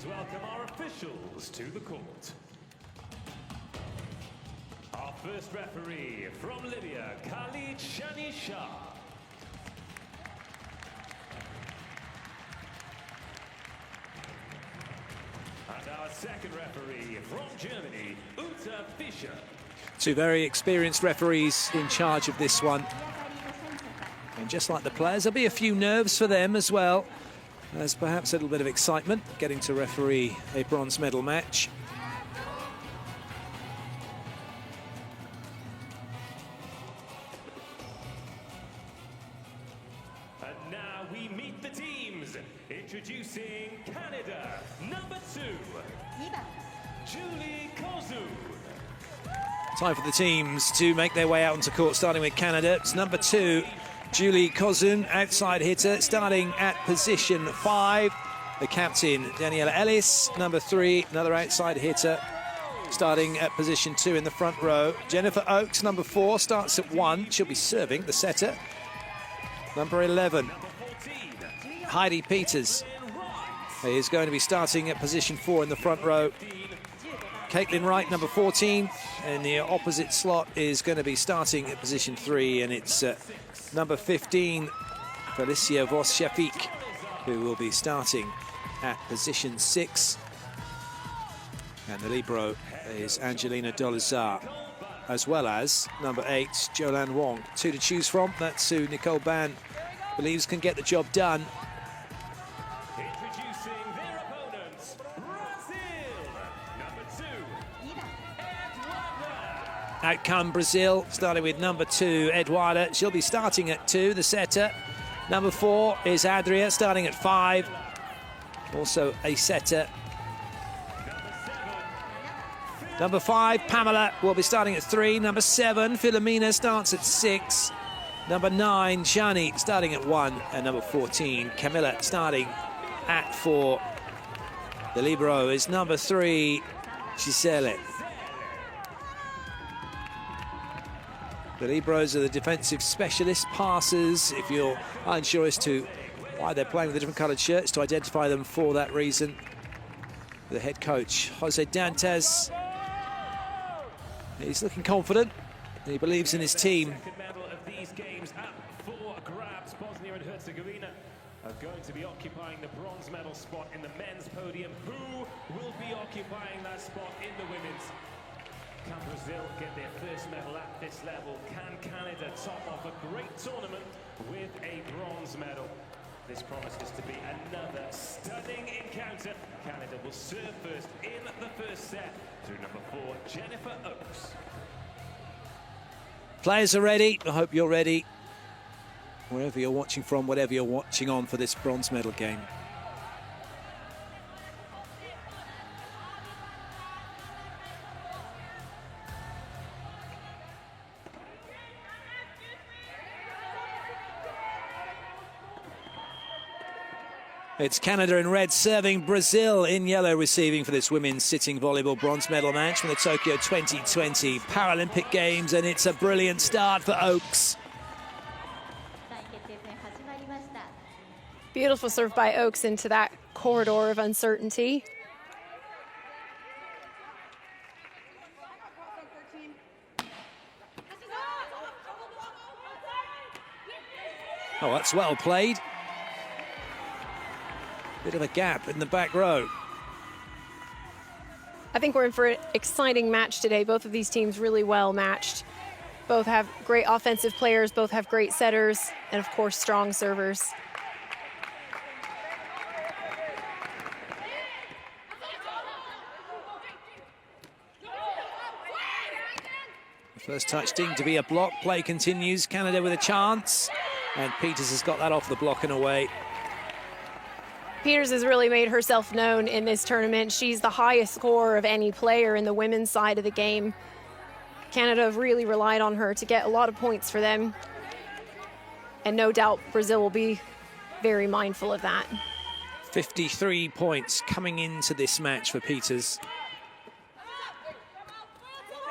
Please welcome our officials to the court. Our first referee from Libya, Khalid Shani Shah. And our second referee from Germany, Uta Fischer. Two very experienced referees in charge of this one. And just like the players, there'll be a few nerves for them as well. There's perhaps a little bit of excitement getting to referee a bronze medal match. And now we meet the teams. Introducing Canada, number 2, Julie Kozu. Time for the teams to make their way out onto court, starting with Canada. It's number 2, Julie Kozun, outside hitter, starting at position 5. The captain, Daniela Ellis, number 3, another outside hitter, starting at position 2 in the front row. Jennifer Oakes, number 4, starts at 1. She'll be serving, the setter. Number 11, Heidi Peters is going to be starting at position 4 in the front row. Caitlin Wright, number 14, in the opposite slot is going to be starting at position 3, and it's number 15, Felicia Vos-Shafik, who will be starting at position 6. And the libero is Angelina Dolizar, as well as number 8, Jolan Wong. 2 to choose from. That's who Nicole Ban believes can get the job done. Introducing their opponents, Brazil, number 2, Eduarda. Out come Brazil, starting with number 2, Eduarda. She'll be starting at 2, the setter. Number 4 is Adria, starting at 5. Also a setter. Number 5, Pamela, will be starting at 3. Number 7, Filomena, starts at 6. Number 9, Shani, starting at 1. And number 14, Camilla, starting at 4. The libero is number 3, Gisele. The liberos are the defensive specialist passers. If you're unsure as to why they're playing with the different coloured shirts, to identify them for that reason. The head coach, Jose Dantes, he's looking confident. He believes in his team. Second medal of these games up for grabs. Bosnia and Herzegovina are going to be occupying the bronze medal spot in the men's podium. Who will be occupying that spot in the women's? Can Brazil get their first medal at this level? Can Canada top off a great tournament with a bronze medal? This promises to be another stunning encounter. Canada will serve first in the first set through number 4, Jennifer Oakes. Players are ready. I hope you're ready. Wherever you're watching from, whatever you're watching on for this bronze medal game. It's Canada in red serving, Brazil in yellow receiving for this women's sitting volleyball bronze medal match from the Tokyo 2020 Paralympic Games, and it's a brilliant start for Oakes. Beautiful serve by Oakes into that corridor of uncertainty. Oh, that's well played. Bit of a gap in the back row. I think we're in for an exciting match today. Both of these teams really well matched. Both have great offensive players, both have great setters, and of course, strong servers. The first touch deemed to be a block. Play continues. Canada with a chance. And Peters has got that off the block and away. Peters has really made herself known in this tournament. She's the highest scorer of any player in the women's side of the game. Canada have really relied on her to get a lot of points for them. And no doubt Brazil will be very mindful of that. 53 points coming into this match for Peters.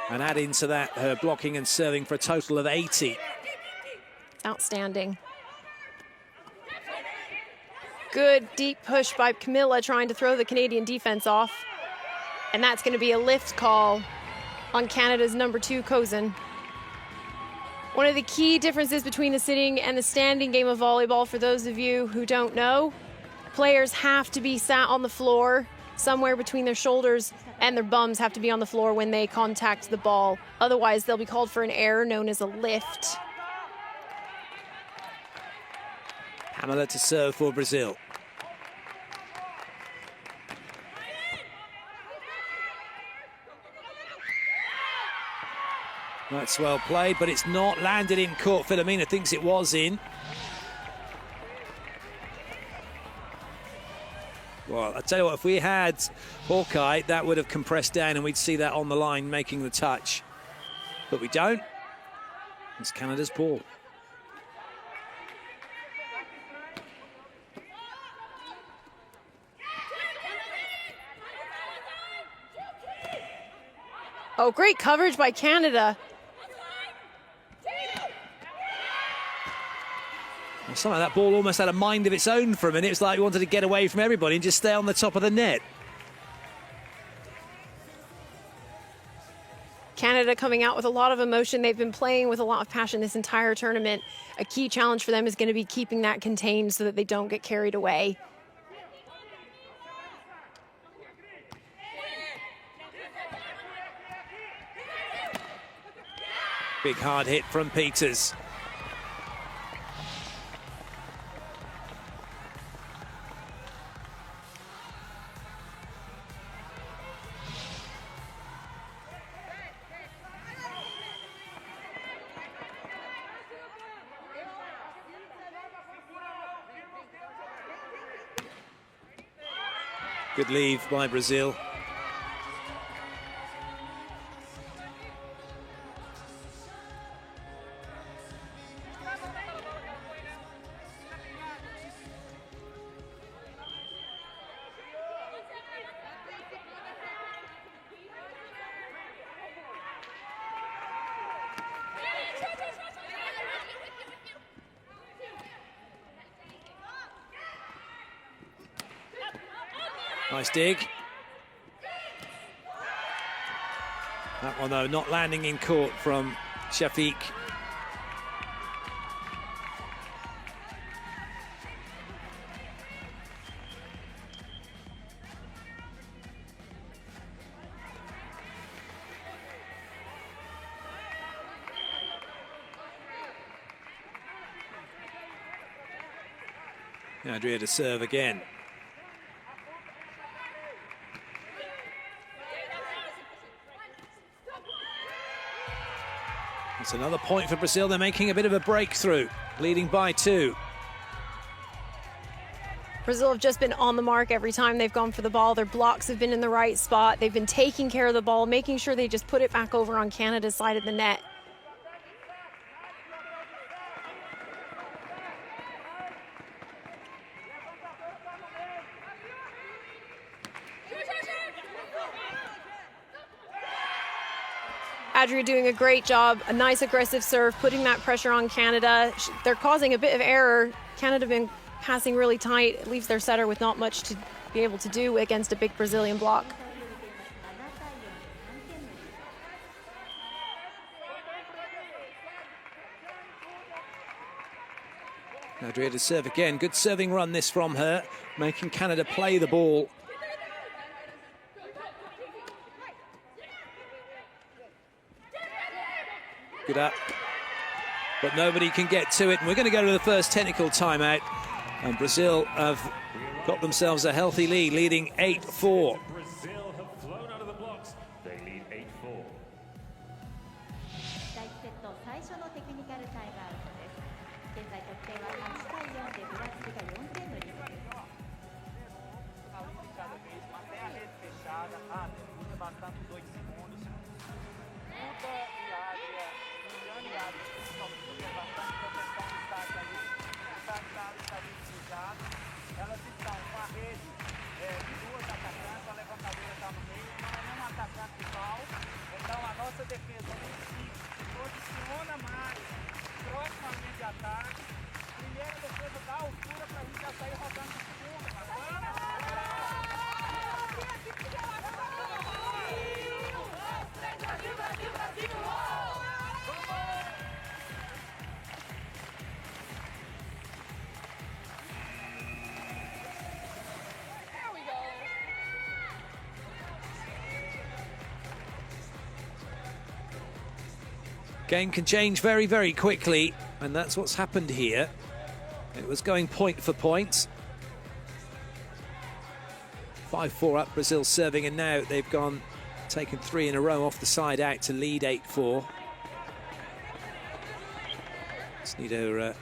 And add into that her blocking and serving for a total of 80. Outstanding. Good deep push by Camilla trying to throw the Canadian defense off. And that's going to be a lift call on Canada's number 2, Kozin. One of the key differences between the sitting and the standing game of volleyball, for those of you who don't know, players have to be sat on the floor somewhere between their shoulders, and their bums have to be on the floor when they contact the ball. Otherwise, they'll be called for an error known as a lift. Pamela to serve for Brazil. That's well played, but it's not landed in court. Filomena thinks it was in. Well, I tell you what, if we had Hawkeye, that would have compressed down and we'd see that on the line making the touch. But we don't. It's Canada's ball. Oh, great coverage by Canada. Somehow that ball almost had a mind of its own for a minute. It was like it wanted to get away from everybody and just stay on the top of the net. Canada coming out with a lot of emotion. They've been playing with a lot of passion this entire tournament. A key challenge for them is going to be keeping that contained so that they don't get carried away. Big hard hit from Peters. Good leave by Brazil. Nice dig. That one, though, not landing in court from Shafiq. Adria to serve again. It's another point for Brazil. They're making a bit of a breakthrough, leading by 2. Brazil have just been on the mark every time they've gone for the ball. Their blocks have been in the right spot. They've been taking care of the ball, making sure they just put it back over on Canada's side of the net. Adria doing a great job, a nice aggressive serve, putting that pressure on Canada. They're causing a bit of error. Canada been passing really tight. It leaves their setter with not much to be able to do against a big Brazilian block. Adria to serve again. Good serving run this from her, making Canada play the ball. Good up, but nobody can get to it. And we're going to go to the first technical timeout. And Brazil have got themselves a healthy lead, leading 8-4. Brazil have flown out of the blocks. They lead 8-4. Elas estão com a rede de 2 atacantes, a levar Game can change very, very quickly, and that's what's happened here. It was going point for point. 5-4 up, Brazil serving, and now they've taken 3 in a row off the side out to lead 8-4. Snido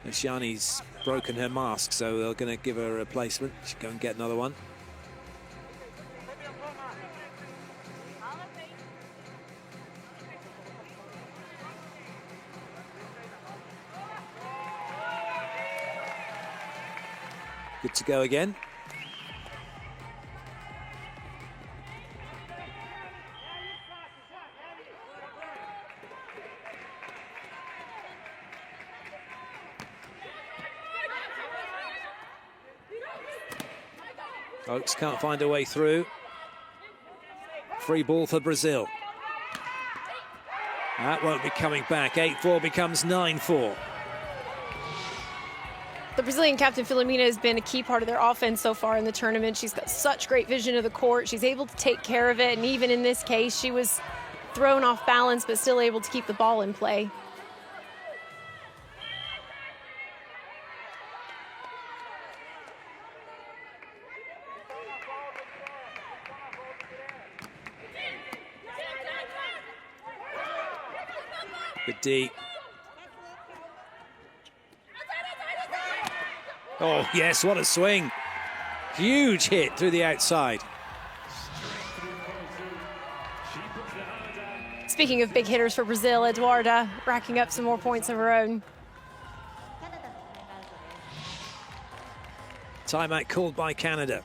Nishani's broken her mask, so they're going to give her a replacement. She'll go and get another one. Good to go again. Oakes can't find a way through. Free ball for Brazil. That won't be coming back. 8-4 becomes 9-4. The Brazilian captain, Filomena, has been a key part of their offense so far in the tournament. She's got such great vision of the court. She's able to take care of it, and even in this case, she was thrown off balance, but still able to keep the ball in play. Good D. Oh, yes, what a swing. Huge hit through the outside. Speaking of big hitters for Brazil, Eduarda racking up some more points of her own. Timeout called by Canada.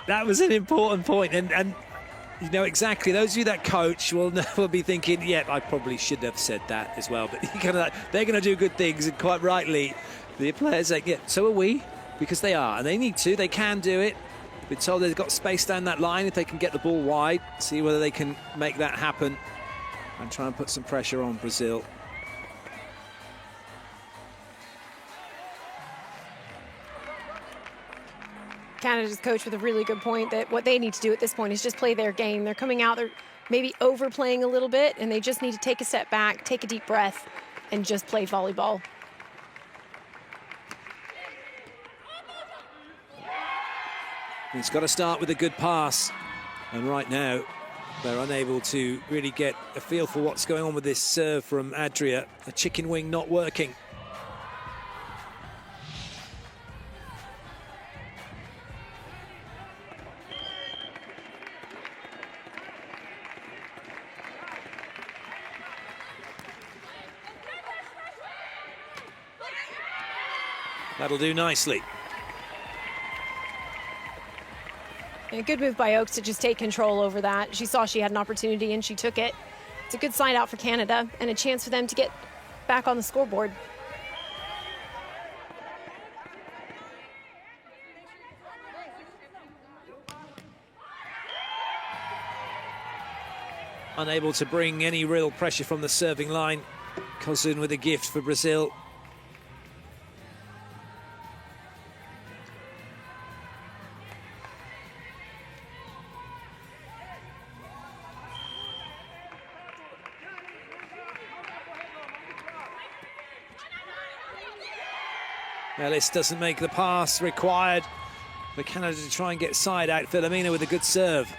That was an important point, and you know exactly, those of you that coach will be thinking, yeah, I probably should have said that as well, but they're going to do good things, and quite rightly the players say, yeah, so are we, because they are, and they need to, they can do it. Been told they've got space down that line. If they can get the ball wide, see whether they can make that happen and try and put some pressure on Brazil. Canada's coach with a really good point that what they need to do at this point is just play their game. They're coming out, they're maybe overplaying a little bit, and they just need to take a step back, take a deep breath, and just play volleyball. It's got to start with a good pass, and right now they're unable to really get a feel for what's going on with this serve from Adria. The chicken wing not working. That'll do nicely. And a good move by Oakes to just take control over that. She saw she had an opportunity and she took it. It's a good side out for Canada and a chance for them to get back on the scoreboard. Unable to bring any real pressure from the serving line. Kozun with a gift for Brazil. Ellis doesn't make the pass required for Canada to try and get side out. Filomena with a good serve.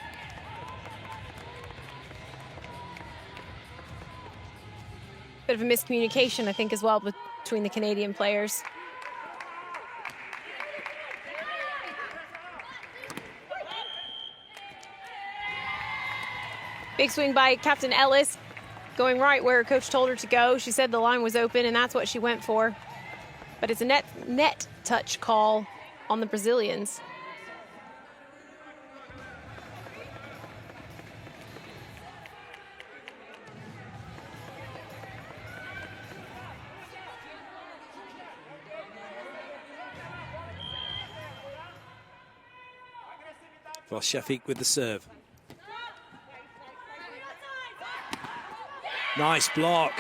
Bit of a miscommunication, I think, as well between the Canadian players. Big swing by Captain Ellis, going right where her coach told her to go. She said the line was open, and that's what she went for. But it's a net touch call on the Brazilians. Shafiq with the serve. Nice block.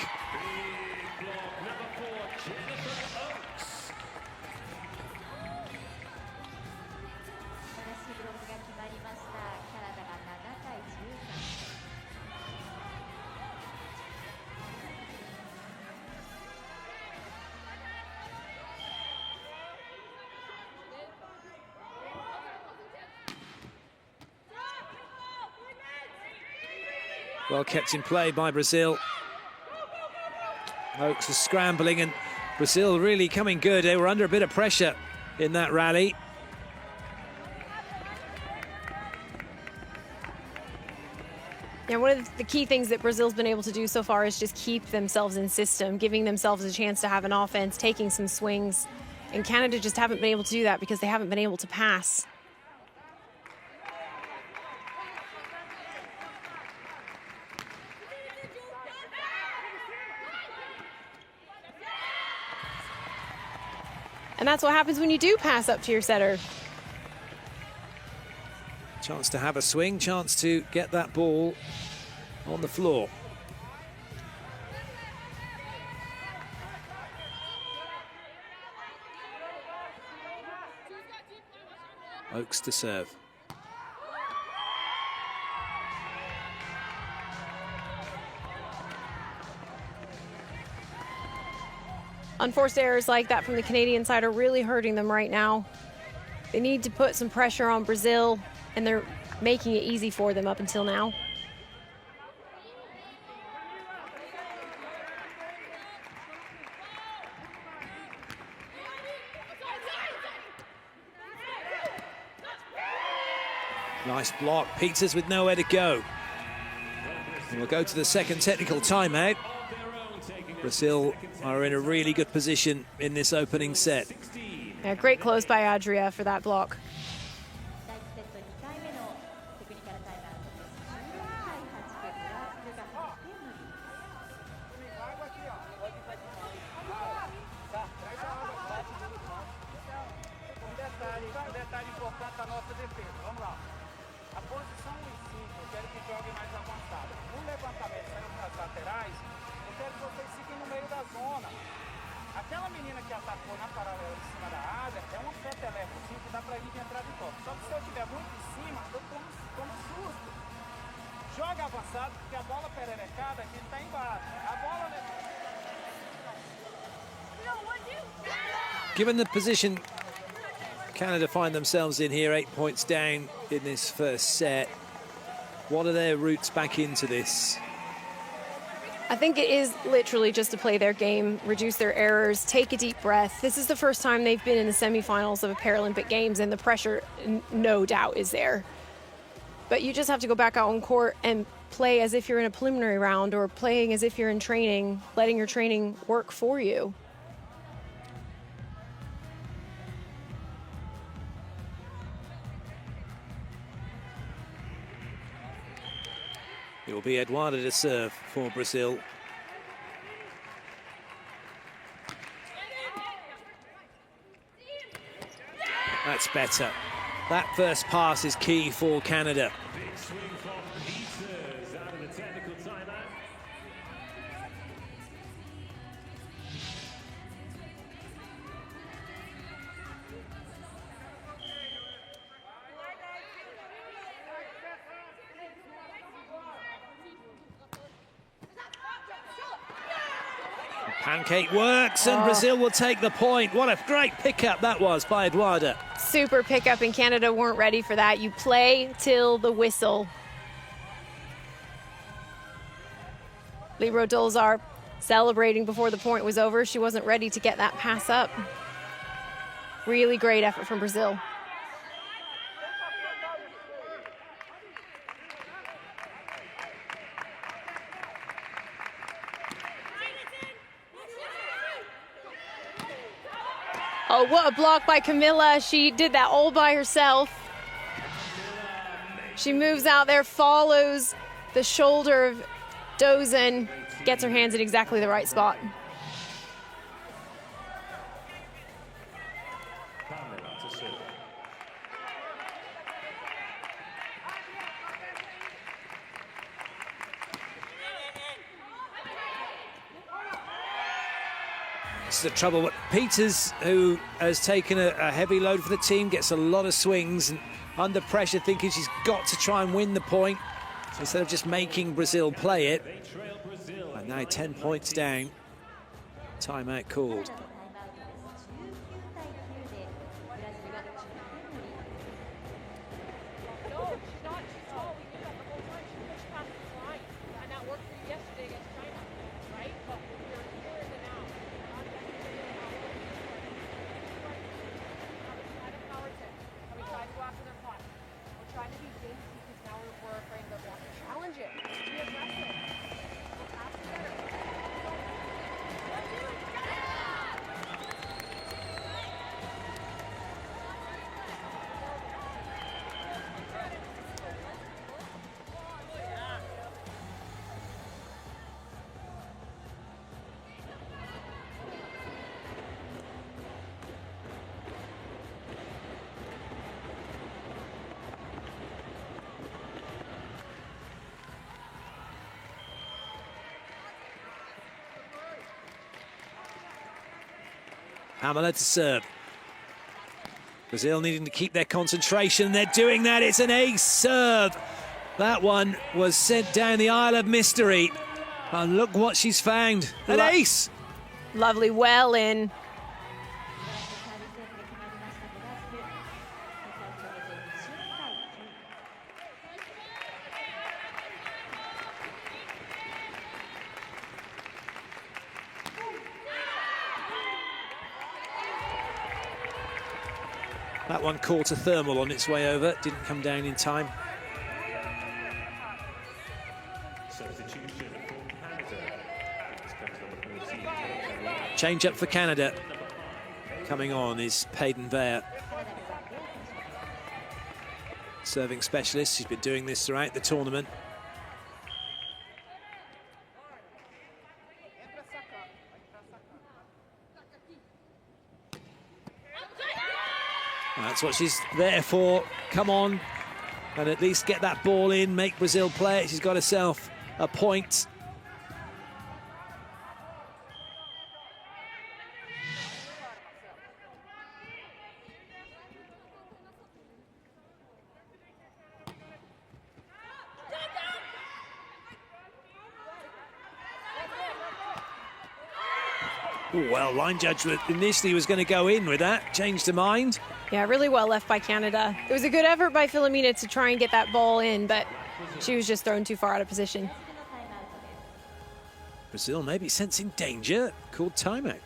Well kept in play by Brazil. Oaks was scrambling and Brazil really coming good. They were under a bit of pressure in that rally. Yeah, one of the key things that Brazil's been able to do so far is just keep themselves in system, giving themselves a chance to have an offense, taking some swings. And Canada just haven't been able to do that because they haven't been able to pass. And that's what happens when you do pass up to your setter. Chance to have a swing, chance to get that ball on the floor. Oaks to serve. Unforced errors like that from the Canadian side are really hurting them right now. They need to put some pressure on Brazil, and they're making it easy for them up until now. Nice block. Peters with nowhere to go. And we'll go to the second technical timeout. Brazil are in a really good position in this opening set. Yeah, great close by Adria for that block. Aquela menina que atacou na paralela de cima da área é um peteleco assim que dá pra ir entrar de toque. Só que se eu estiver muito em cima, eu tomo susto. Joga avançado, porque a bola pererecada aqui tá embaixo. A bola... Given the position Canada find themselves in here, 8 points down in this first set, what are their routes back into this? I think it is literally just to play their game, reduce their errors, take a deep breath. This is the first time they've been in the semifinals of a Paralympic Games, and the pressure, no doubt, is there. But you just have to go back out on court and play as if you're in a preliminary round or playing as if you're in training, letting your training work for you. It will be Eduardo to serve for Brazil. That's better. That first pass is key for Canada. Big swing from Peters out of the technical timeout. Pancake works and Brazil will take the point. What a great pickup that was by Eduardo. Super pickup, and Canada weren't ready for that. You play till the whistle. Libero Dolzar celebrating before the point was over. She wasn't ready to get that pass up. Really great effort from Brazil. Oh, what a block by Camilla. She did that all by herself. She moves out there, follows the shoulder of Dozen, gets her hands in exactly the right spot. It's the trouble. But Peters, who has taken a heavy load for the team, gets a lot of swings and under pressure, thinking she's got to try and win the point instead of just making Brazil play it. And now 10 points down. Timeout called. Hamala to serve. Brazil needing to keep their concentration. They're doing that. It's an ace serve. That one was sent down the aisle of mystery. And look what she's found. An ace. Lovely, well in. That one caught a thermal on its way over. Didn't come down in time. Substitution for Canada. Change up for Canada. Coming on is Payden Vare. Serving specialist. She's been doing this throughout the tournament. That's what she's there for. Come on, and at least get that ball in, make Brazil play it. She's got herself a point. Ooh, well, line judge initially was going to go in with that, changed her mind. Yeah, really well left by Canada. It was a good effort by Filomena to try and get that ball in, but she was just thrown too far out of position. Brazil maybe sensing danger, called timeout.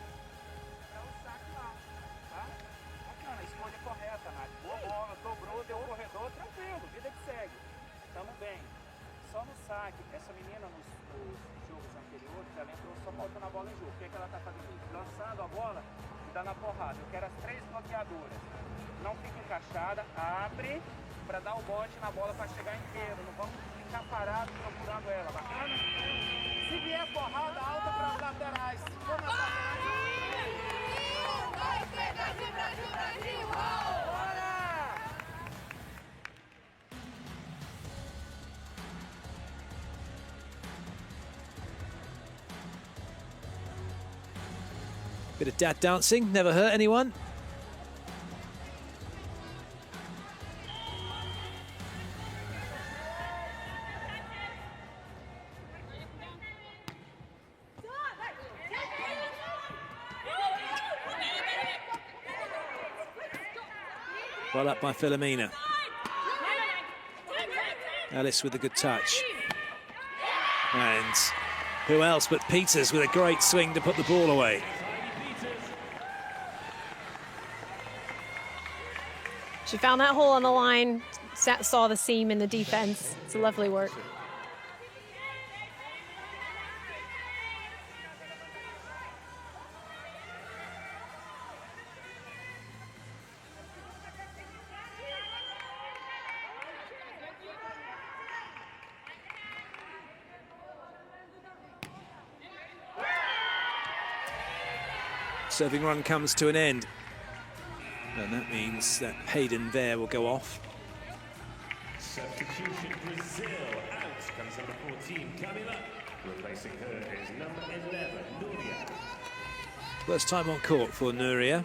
Na porrada, eu quero as 3 bloqueadoras. Não fica encaixada, abre para dar o bote na bola para chegar inteiro. Não vamos ficar parados procurando ela, bacana? Se vier porrada alta para as laterais. Se for nas laterais. Brasil, Brasil, Brasil! Bora! Bit of dad dancing, never hurt anyone. Well up by Filomena. Alice with a good touch. And who else but Peters with a great swing to put the ball away. She found that hole on the line, saw the seam in the defense. It's a lovely work. Serving run comes to an end. And that means that Payden Vare will go off. Substitution Brazil. Out comes number 14, Camila. Replacing her is number 11, Nuria. First time on court for Nuria.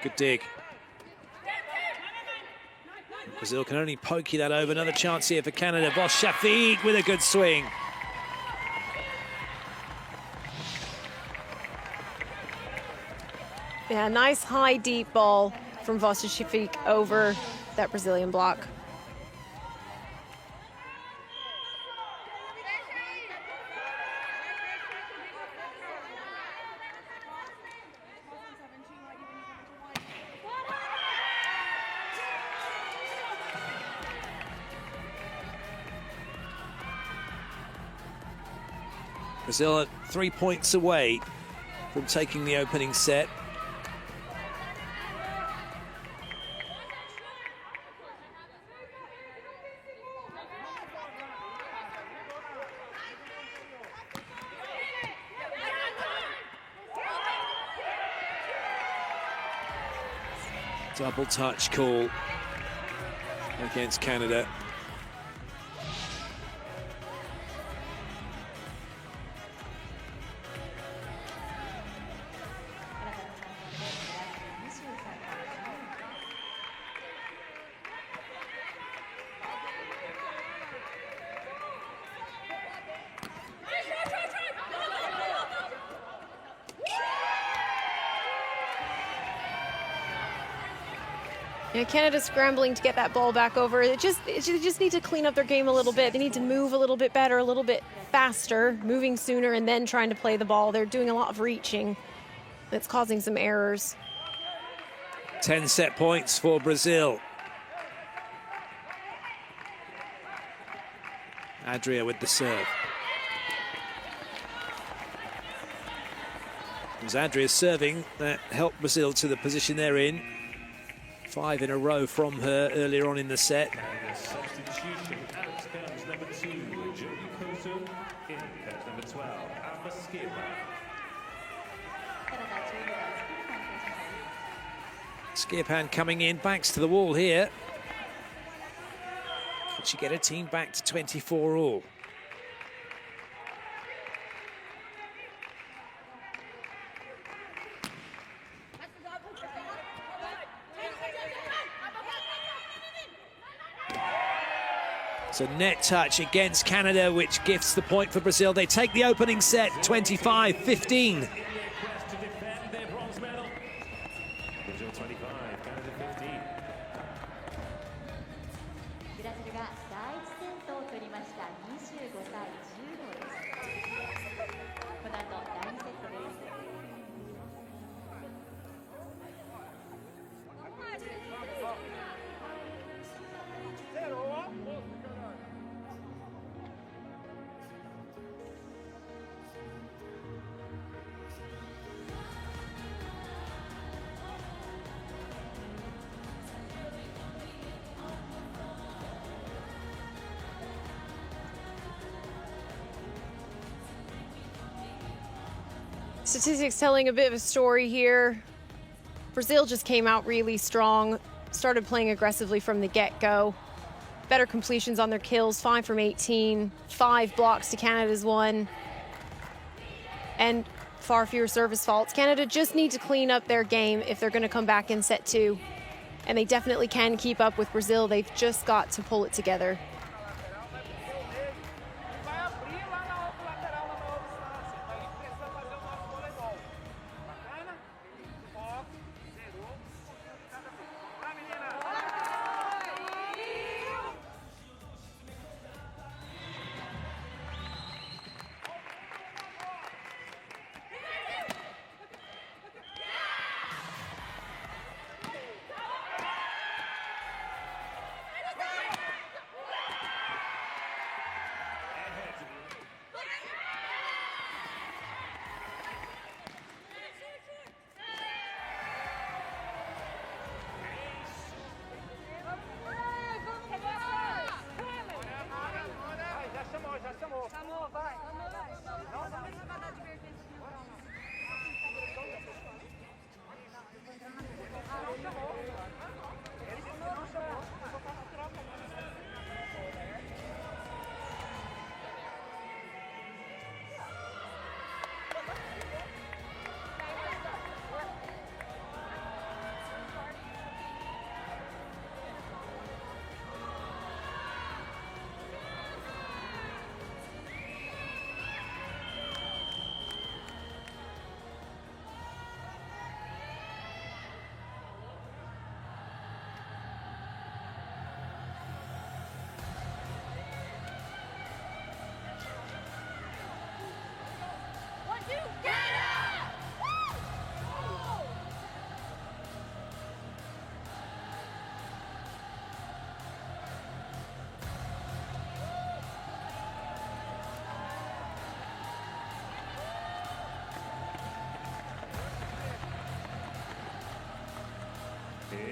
Good dig. Brazil can only pokey that over. Another chance here for Canada. Boss Shafiq with a good swing. Yeah, nice high deep ball from Vossa Shafiq over that Brazilian block. Brazil at 3 points away from taking the opening set. Double touch call against Canada. Yeah, Canada's scrambling to get that ball back over. They just need to clean up their game a little bit. They need to move a little bit better, a little bit faster, moving sooner and then trying to play the ball. They're doing a lot of reaching. That's causing some errors. 10 set points for Brazil. Adria with the serve. It was Adria serving that helped Brazil to the position they're in. 5 in a row from her earlier on in the set. Substitution, Alex comes number 2, Julie Kosu, in comes number 12, Alpha Skipper. Skirpan coming in, backs to the wall here. Could she get her team back to 24 all? So net touch against Canada, which gifts the point for Brazil. They take the opening set, 25-15. Statistics telling a bit of a story here. Brazil just came out really strong, started playing aggressively from the get-go. Better completions on their kills, 5 from 18, 5 blocks to Canada's 1, and far fewer service faults. Canada just need to clean up their game if they're going to come back in set 2. And they definitely can keep up with Brazil. They've just got to pull it together.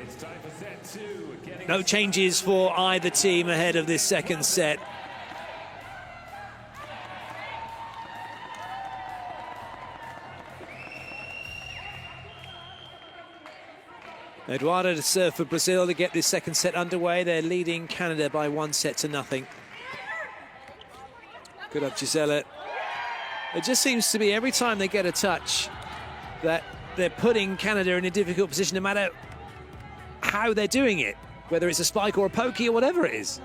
It's time for set 2. No changes for either team ahead of this second set. Eduardo to serve for Brazil to get this second set underway. They're leading Canada by 1-0. Good up, Gisela. It just seems to be every time they get a touch that they're putting Canada in a difficult position, no matter how they're doing it, whether it's a spike or a pokey or whatever it is.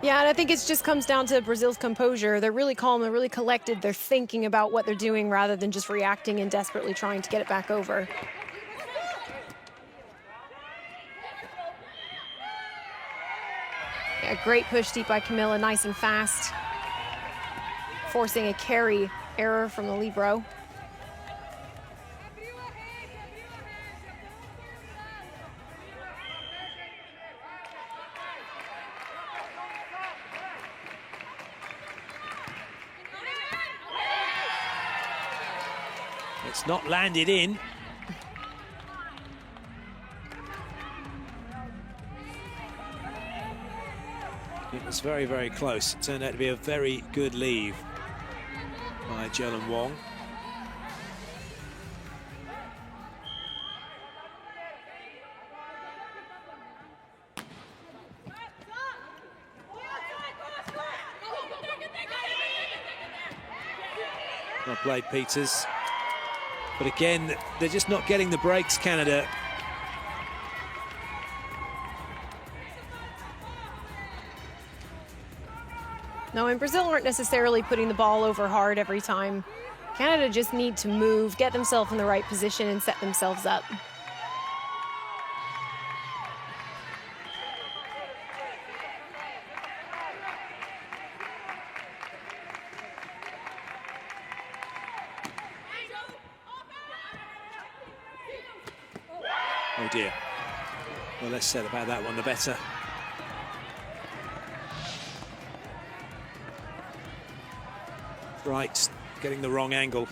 Yeah, and I think it just comes down to Brazil's composure. They're really calm, they're really collected, they're thinking about what they're doing rather than just reacting and desperately trying to get it back over. Yeah, great push deep by Camilla, nice and fast. Forcing a carry error from the libero. It's not landed in. It was very, very close. It turned out to be a very good leave by Jolyn Wong. Well played, Peters. But again, they're just not getting the breaks, Canada. No, and Brazil aren't necessarily putting the ball over hard every time. Canada just need to move, get themselves in the right position, and set themselves up. Oh dear. Well, less said about that one, the better. Right, getting the wrong angle.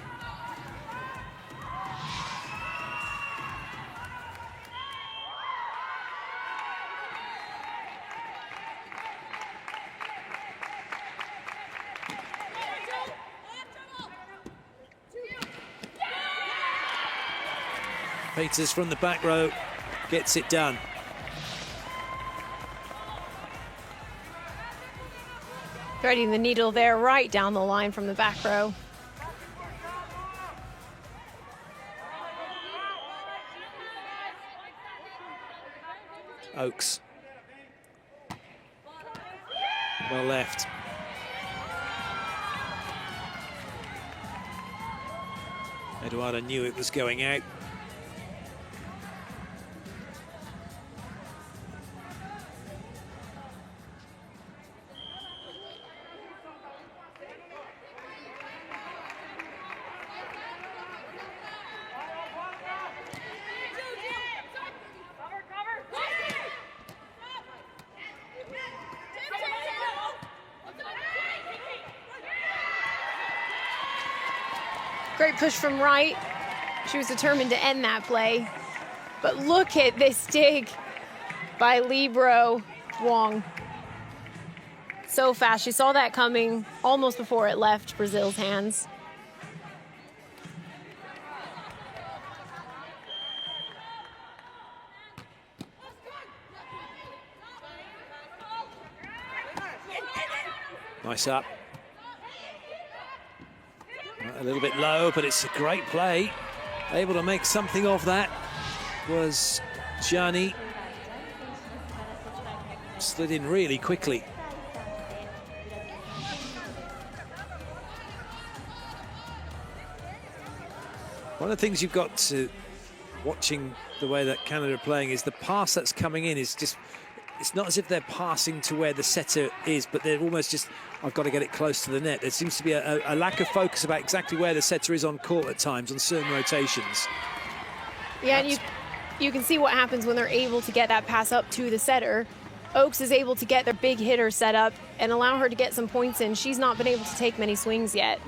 Peters from the back row gets it done. Threading the needle there right down the line from the back row. Oakes. Well left. Eduardo knew it was going out. Great push from right. She was determined to end that play. But look at this dig by libero Wong. So fast. She saw that coming almost before it left Brazil's hands. Nice up. A little bit low, but it's a great play. Able to make something of that was Gianni. Slid in really quickly. One of the things you've got to watching the way that Canada are playing is the pass that's coming in is just, it's not as if they're passing to where the setter is, but they're almost just, I've got to get it close to the net. There seems to be a lack of focus about exactly where the setter is on court at times on certain rotations. Yeah, and you can see what happens when they're able to get that pass up to the setter. Oakes is able to get their big hitter set up and allow her to get some points in. She's not been able to take many swings yet.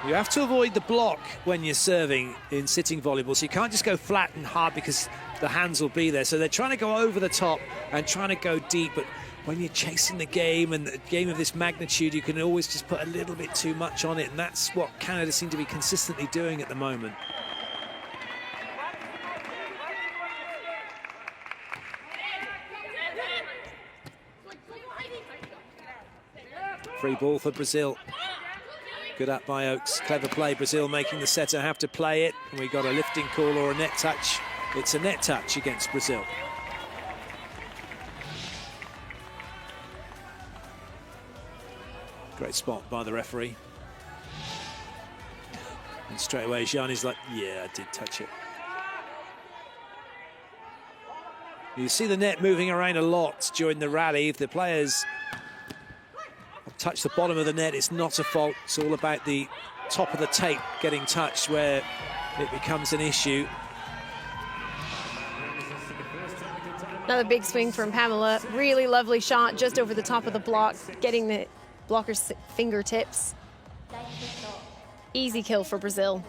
You have to avoid the block when you're serving in sitting volleyball, so you can't just go flat and hard because the hands will be there. So they're trying to go over the top and trying to go deep, but when you're chasing the game and a game of this magnitude, you can always just put a little bit too much on it, and that's what Canada seem to be consistently doing at the moment. Free ball for Brazil. Good up by Oakes. Clever play. Brazil making the setter have to play it. And we got a lifting call or a net touch. It's a net touch against Brazil. Great spot by the referee. And straight away, Gianni's like, yeah, I did touch it. You see the net moving around a lot during the rally. If the players touch the bottom of the net, it's not a fault. It's all about the top of the tape getting touched where it becomes an issue. Another big swing from Pamela. Really lovely shot just over the top of the block, getting the blocker's fingertips. Easy kill for Brazil.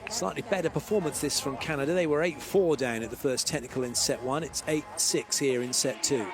Slightly better performance this from Canada. They were 8-4 down at the first technical in set 1. It's 8-6 here in set 2.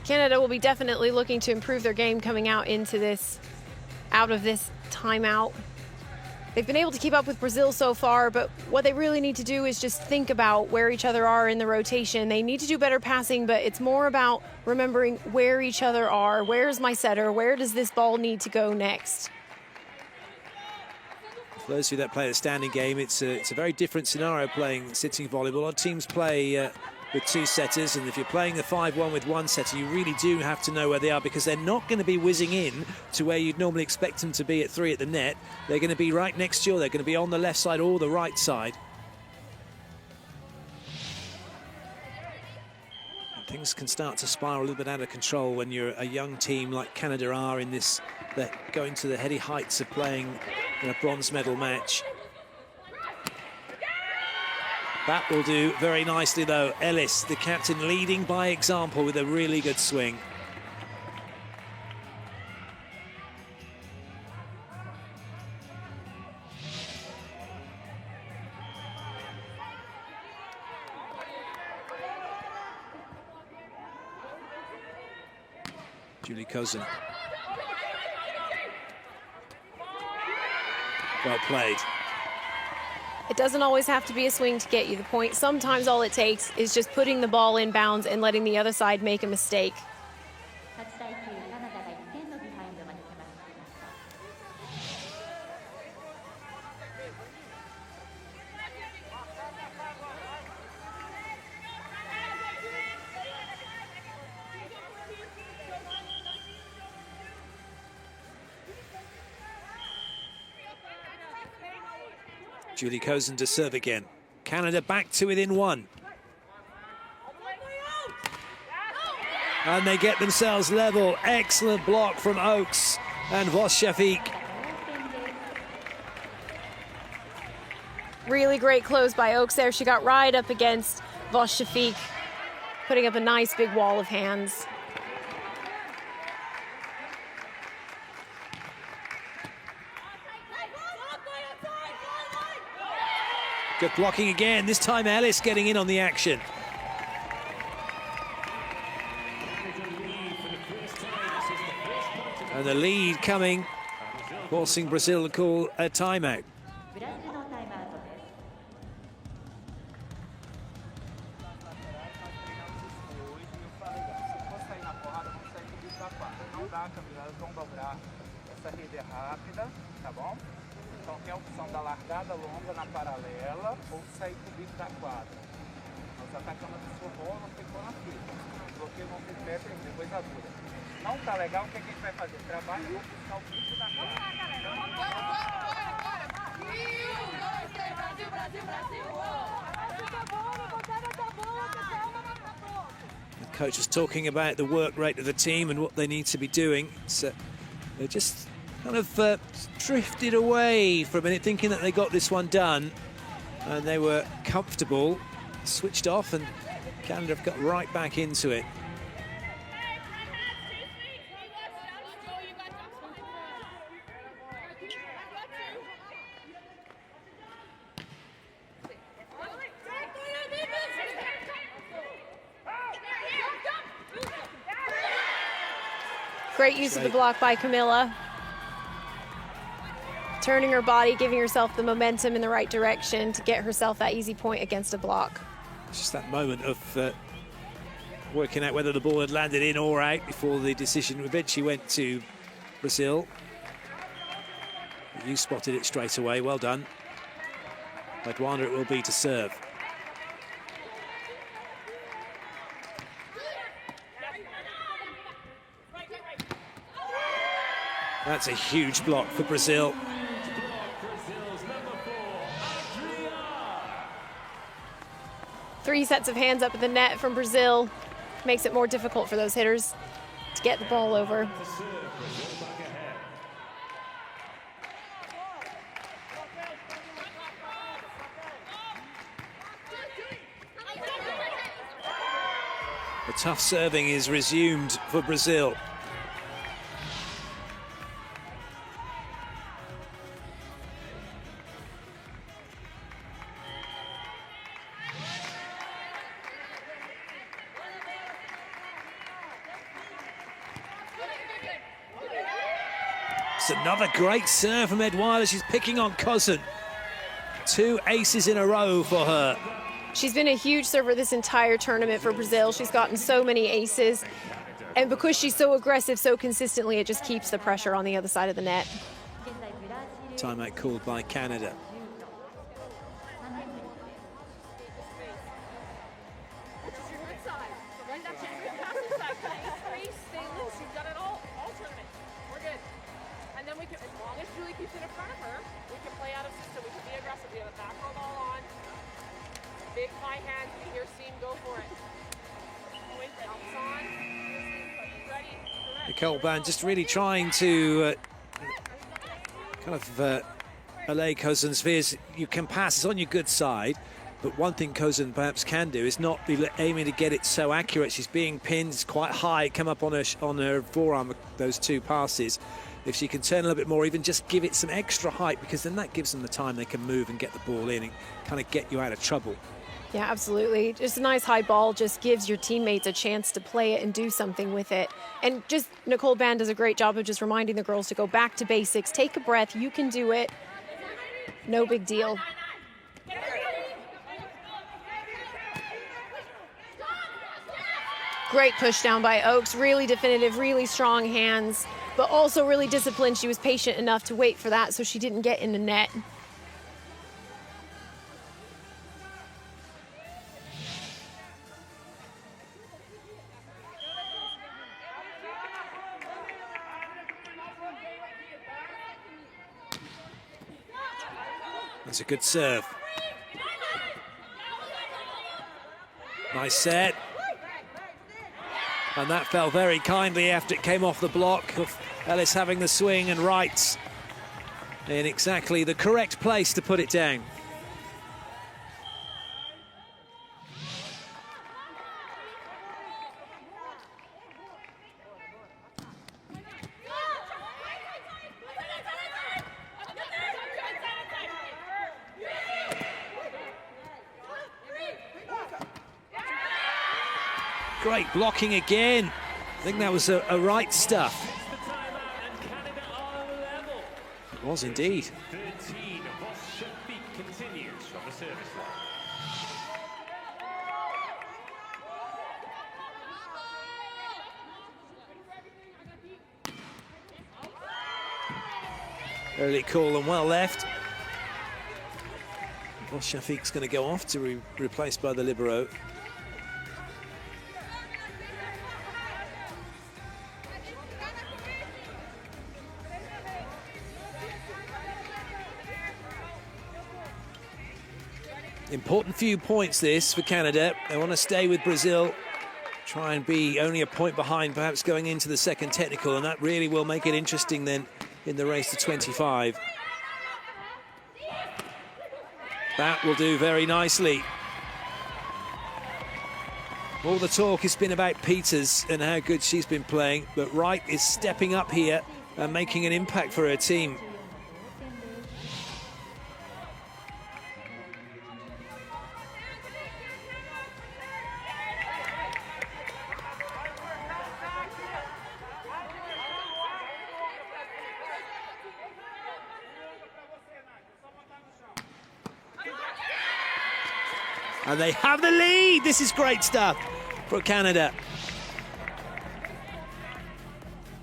Canada will be definitely looking to improve their game coming out of this timeout. They've been able to keep up with Brazil so far, but what they really need to do is just think about where each other are in the rotation. They need to do better passing, but it's more about remembering where each other are. Where's my setter? Where does this ball need to go next? For those of you that play the standing game, it's a very different scenario playing sitting volleyball. A lot of teams play with 2 setters, and if you're playing the 5-1 with 1 setter, you really do have to know where they are, because they're not going to be whizzing in to where you'd normally expect them to be at 3 at the net. They're going to be right next to you. They're going to be on the left side or the right side. And things can start to spiral a little bit out of control when you're a young team like Canada are in this, that going to the heady heights of playing in a bronze medal match. That will do very nicely, though. Ellis, the captain, leading by example with a really good swing. Julie Cousin. Well played. It doesn't always have to be a swing to get you the point. Sometimes all it takes is just putting the ball in bounds and letting the other side make a mistake. Julie Cousin to serve again. Canada back to within 1. And they get themselves level. Excellent block from Oakes and Vos Shafiq. Really great close by Oakes there. She got right up against Vos Shafiq, putting up a nice big wall of hands. Good blocking again. This time Ellis getting in on the action. And the lead coming, forcing Brazil to call a timeout. dobrar, Camila, elas vão dobrar. Essa rede é rápida, tá bom? Então tem a opção da largada longa na paralela ou sair pro bico da quadra. Nós atacamos a sua bola, ficou na fita. Bloqueio não tem pé, depois a dura. Não tá legal, o que a gente vai fazer? Trabalho e buscar o bico da quadra. Vamos lá, galera. Bora! Brasil, Brasil, Brasil! The coach was talking about the work rate of the team and what they need to be doing. So they just kind of drifted away for a minute, thinking that they got this one done, and they were comfortable, switched off, and Canada have got right back into it. Great use of the block by Camilla. Turning her body, giving herself the momentum in the right direction to get herself that easy point against a block. It's just that moment of working out whether the ball had landed in or out before the decision eventually went to Brazil. You spotted it straight away, well done. Edwanda it will be to serve. That's a huge block for Brazil. Three sets of hands up at the net from Brazil makes it more difficult for those hitters to get the ball over. The tough serving is resumed for Brazil. It's another great serve from Edwanda. She's picking on Cousin. 2 aces in a row for her. She's been a huge server this entire tournament for Brazil. She's gotten so many aces. And because she's so aggressive so consistently, it just keeps the pressure on the other side of the net. Timeout called by Canada. Nicole Band just really trying to allay Cousin's fears. You can pass, it's on your good side, but one thing Cousin perhaps can do is not be aiming to get it so accurate. She's being pinned, it's quite high, come up on her forearm, those 2 passes. If she can turn a little bit more, even just give it some extra height, because then that gives them the time they can move and get the ball in and kind of get you out of trouble. Yeah, absolutely. Just a nice high ball just gives your teammates a chance to play it and do something with it. And just Nicole Band does a great job of just reminding the girls to go back to basics, take a breath, you can do it. No big deal. Great push down by Oaks, really definitive, really strong hands, but also really disciplined. She was patient enough to wait for that so she didn't get in the net. That's a good serve. Nice set. And that fell very kindly after it came off the block of Ellis having the swing and rights in exactly the correct place to put it down. Great blocking again. I think that was a right stuff. It was indeed. 13, continues from the service line. Early call and well left. Shafiq's going to go off to be replaced by the libero. Important few points this for Canada. They want to stay with Brazil, try and be only a point behind perhaps going into the second technical, and that really will make it interesting then in the race to 25. That will do very nicely. All the talk has been about Peters and how good she's been playing, but Wright is stepping up here and making an impact for her team. And they have the lead. This is great stuff for Canada.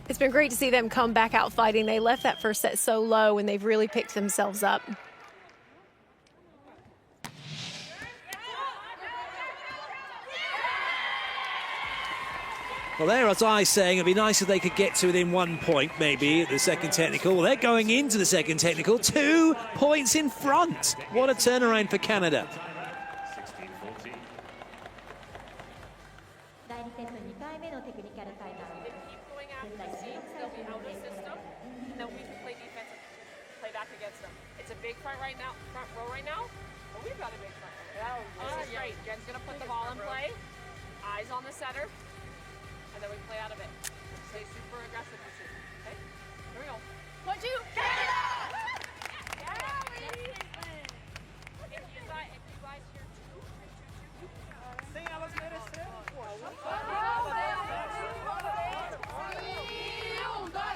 It's been great to see them come back out fighting. They left that first set so low, and they've really picked themselves up. Well, there, as I was saying, it'd be nice if they could get to within 1 point, maybe, at the second technical. They're going into the second technical, 2 points in front. What a turnaround for Canada. Big front right now, front row right now. Oh, we've got a big front. This is great. Jen's gonna put the ball in play. Eyes on the setter, and then we play out of it. Stay super aggressive, you should. Okay, here we go. 1, 2, Canada! Yeah, ladies. If you guys hear 2, 2, 2, 2. Sem elas mereceram, pô. 1, 2,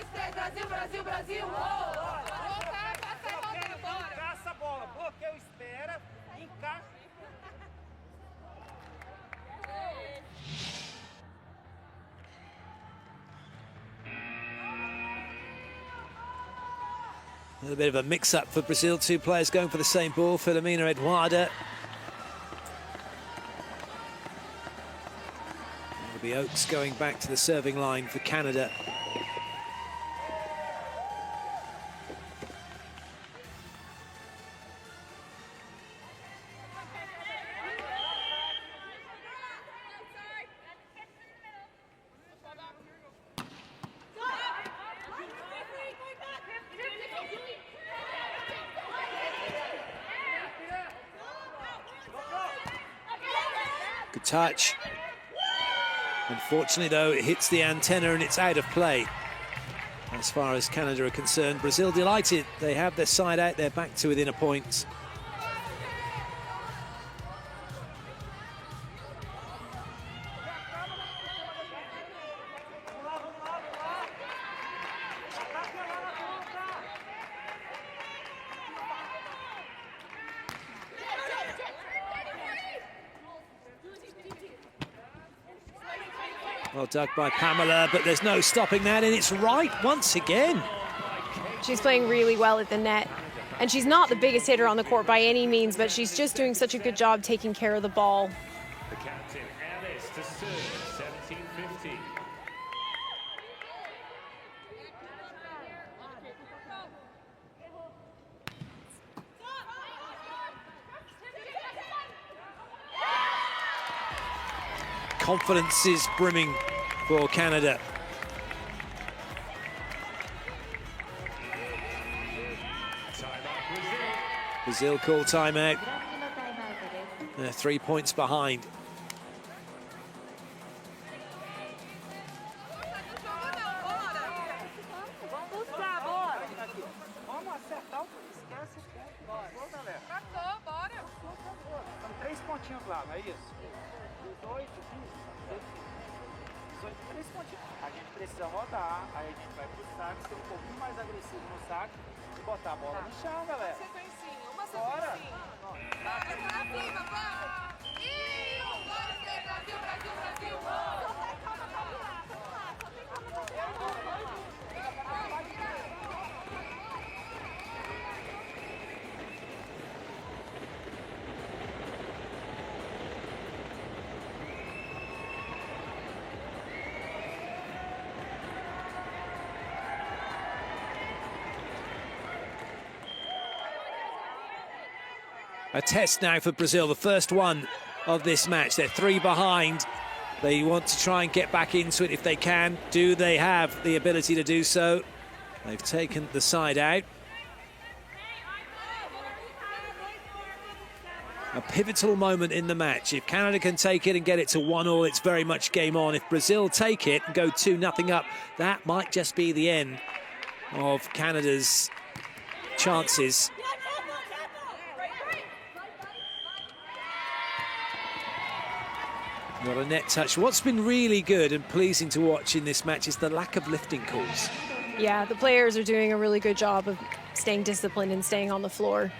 3, Brasil, Brasil, Brasil! Caça a bola, bloqueio, espera, encaixa. A little bit of a mix-up for Brazil. 2 players going for the same ball. Filomena Eduarda. It'll be Oakes going back to the serving line for Canada. Good touch. Unfortunately, though, it hits the antenna and it's out of play. As far as Canada are concerned, Brazil delighted. They have their side out, they're back to within a point. Well dug by Pamela, but there's no stopping that, and it's Wright once again. She's playing really well at the net, and she's not the biggest hitter on the court by any means, but she's just doing such a good job taking care of the ball. The captain, Alice, to serve, 17-15. Confidence is brimming for Canada. Brazil call timeout. They're 3 points behind. Vamos acertar o que esquece o ponto. Bora, galera. Bora! São 3 pontinhos lá, não é isso? 18, 3 pontinhos. A gente precisa rodar, aí a gente vai pro saque, ser um pouquinho mais agressivo no saque e botar a bola no chão, galera. Sequencinha, uma Bora! sequencinha. Bora pra cima, vamos! E 1, 2, 3, Brasil, Brasil, Brasil! A test now for Brazil, the first one of this match. They're 3 behind. They want to try and get back into it if they can. Do they have the ability to do so? They've taken the side out. A pivotal moment in the match. If Canada can take it and get it to 1-1, it's very much game on. If Brazil take it and go 2-0 up, that might just be the end of Canada's chances. Not a net touch. What's been really good and pleasing to watch in this match is the lack of lifting calls. Yeah, the players are doing a really good job of staying disciplined and staying on the floor.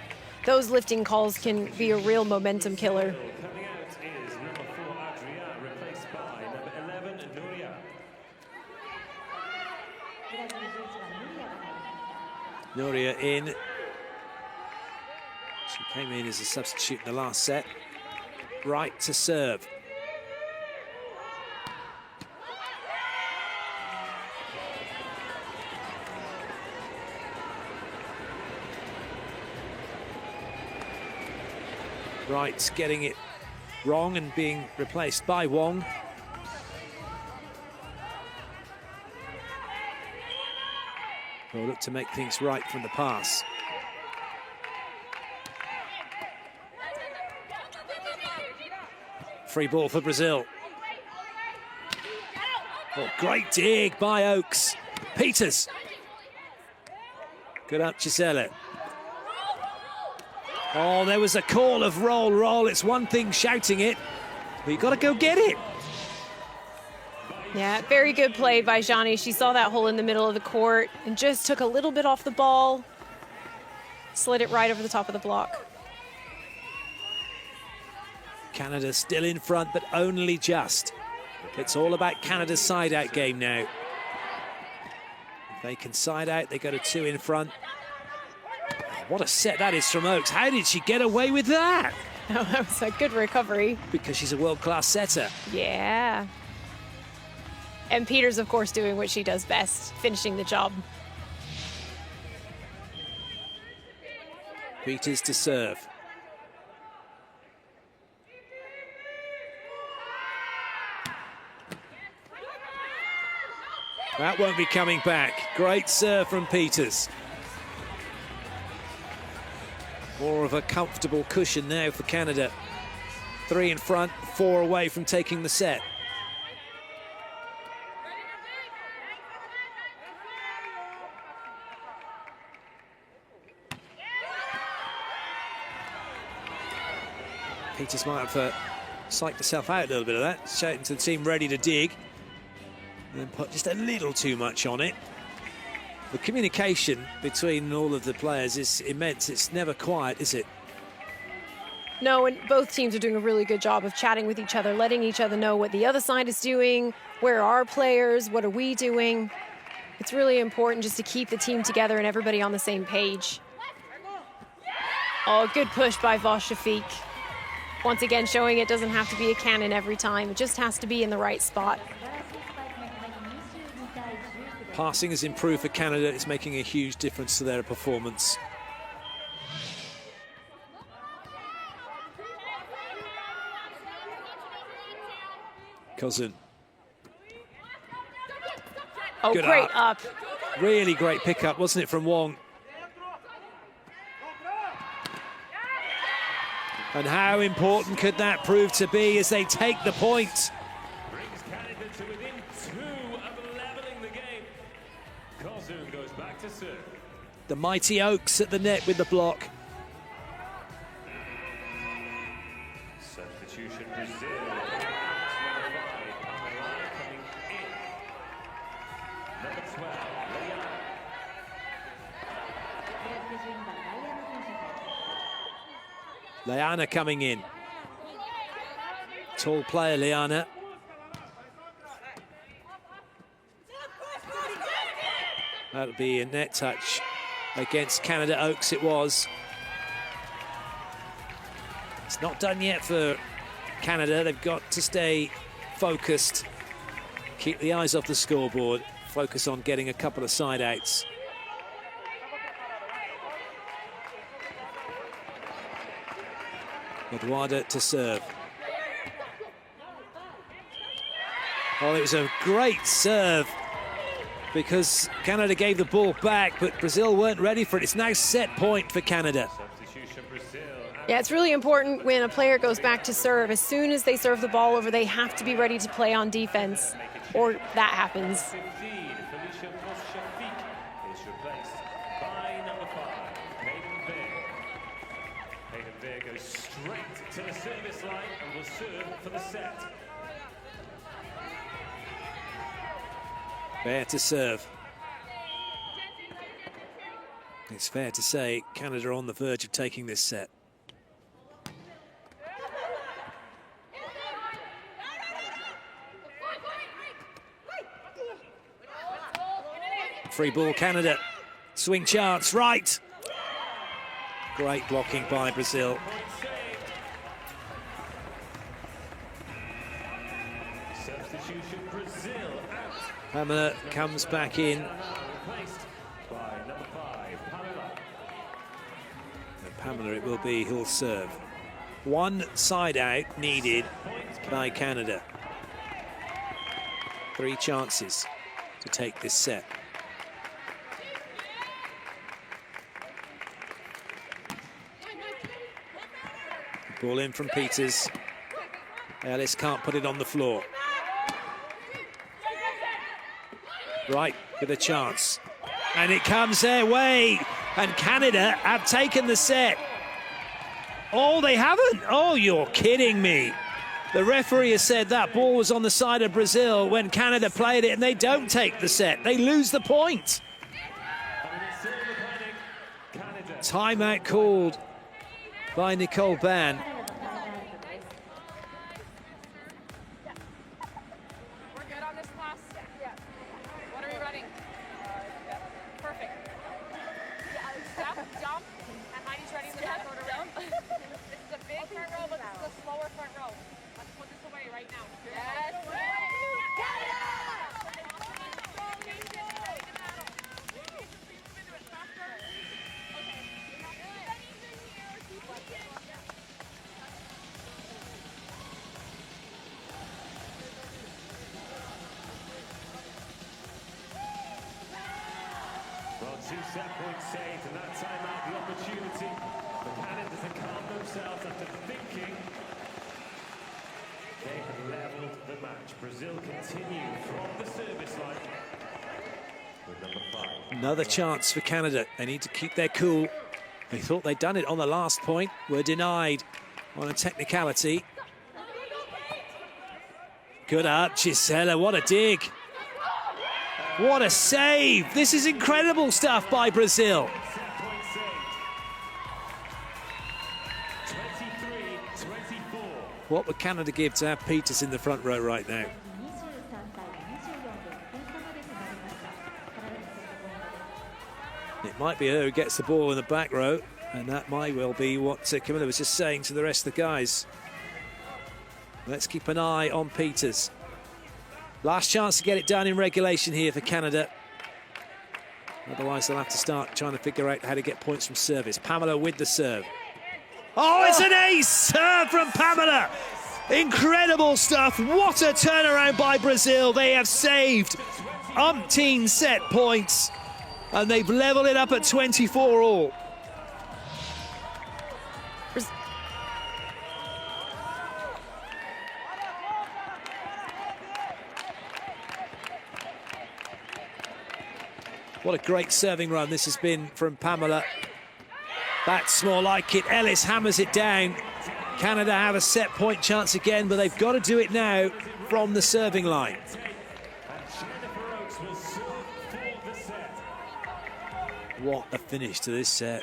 Those lifting calls can be a real momentum killer. Coming out is number 4, Adria, replaced by number 11, Nuria. Nuria in. She came in as a substitute in the last set. Right to serve. Wright getting it wrong and being replaced by Wong. Will look to make things right from the pass. Free ball for Brazil. Oh, great dig by Oakes. Peters. Good up, Gisela. Oh, there was a call of roll, roll. It's one thing shouting it, but you've got to go get it. Yeah, very good play by Johnny. She saw that hole in the middle of the court and just took a little bit off the ball, slid it right over the top of the block. Canada still in front, but only just. It's all about Canada's side-out game now. If they can side out, they go to 2 in front. What a set that is from Oakes. How did she get away with that? Oh, that was a good recovery. Because she's a world-class setter. Yeah. And Peters, of course, doing what she does best, finishing the job. Peters to serve. That won't be coming back. Great serve from Peters. More of a comfortable cushion now for Canada. 3 in front, 4 away from taking the set. Peters might have psyched herself out a little bit of that, shouting to the team ready to dig, and then put just a little too much on it. The communication between all of the players is immense. It's never quiet, is it? No, and both teams are doing a really good job of chatting with each other, letting each other know what the other side is doing, where are our players, what are we doing. It's really important just to keep the team together and everybody on the same page. Oh, good push by Vosh Shafiq. Once again, showing it doesn't have to be a cannon every time. It just has to be in the right spot. Passing has improved for Canada. It's making a huge difference to their performance. Cousin. Oh, good great up. Really great pickup, wasn't it, from Wong? And how important could that prove to be as they take the point? Brings Canada to within 2 of leveling the game. Kozun goes back to serve. The mighty Oakes at the net with the block. Substitution Brazil. Number 12, Liana coming in. Tall player, Liana. That'll be a net touch against Canada. Oakes it was. It's not done yet for Canada. They've got to stay focused. Keep the eyes off the scoreboard. Focus on getting a couple of side outs. Eduarda to serve. Oh, it was a great serve because Canada gave the ball back, but Brazil weren't ready for it. It's now set point for Canada. Yeah, it's really important when a player goes back to serve. As soon as they serve the ball over, they have to be ready to play on defense, or that happens. Goes straight to the service line and will serve for the set. Fair to serve. It's fair to say Canada are on the verge of taking this set. Free ball, Canada. Swing chance, right. Great blocking by Brazil. Substitution, Brazil out. Pamela comes back in. Replaced by number 5, Pamela. And Pamela it will be who'll serve. One side out needed by Canada. 3 chances to take this set. Ball in from Peters. Ellis can't put it on the floor. Right, with a chance. And it comes their way. And Canada have taken the set. Oh, they haven't? Oh, you're kidding me. The referee has said that ball was on the side of Brazil when Canada played it, and they don't take the set. They lose the point. Timeout called by Nicole Ban. We're good on this class? Yeah. What are we running? Perfect. Step, jump, and Heidi's ready in the back order. This is a big front row, but this is a slower front row. Let's put this away right now. Yes. Well, 2 set points saved, and that time out the opportunity for Canada to calm themselves after thinking they had levelled the match. Brazil continue from the service line with number 5. Another chance for Canada. They need to keep their cool. They thought they'd done it on the last point. Were denied on a technicality. Good up, Gisela. What a dig. What a save. This is incredible stuff by Brazil. 23-24. What would Canada give to have Peters in the front row right now? It might be her who gets the ball in the back row, and that might well be what Camilla was just saying to the rest of the guys. Let's keep an eye on Peters. Last chance to get it done in regulation here for Canada. Otherwise, they'll have to start trying to figure out how to get points from service. Pamela with the serve. Oh, it's an ace serve from Pamela. Incredible stuff. What a turnaround by Brazil. They have saved umpteen set points, and they've leveled it up at 24 all. What a great serving run this has been from Pamela. That's more like it. Ellis hammers it down. Canada have a set point chance again, but they've got to do it now from the serving line. What a finish to this set.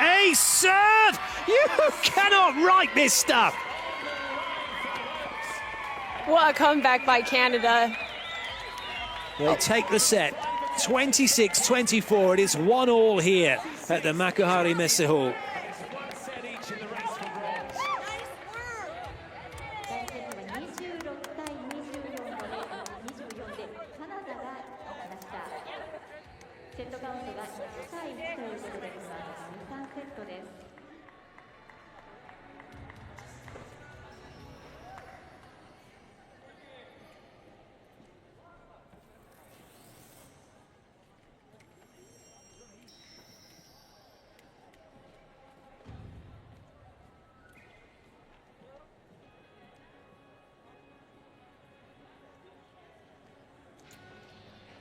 A serve! You cannot write this stuff. What a comeback by Canada. They take the set, 26-24. It is 1-1 here at the Makuhari Messe Hall. セットカウントが1対1ということで、第3セットです。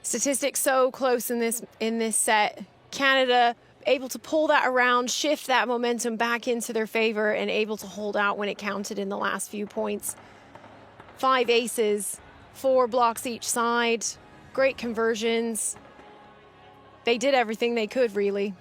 Statistics so close in this set. Canada able to pull that around, shift that momentum back into their favor, and able to hold out when it counted in the last few points. 5 aces, 4 blocks each side, great conversions. They did everything they could, really.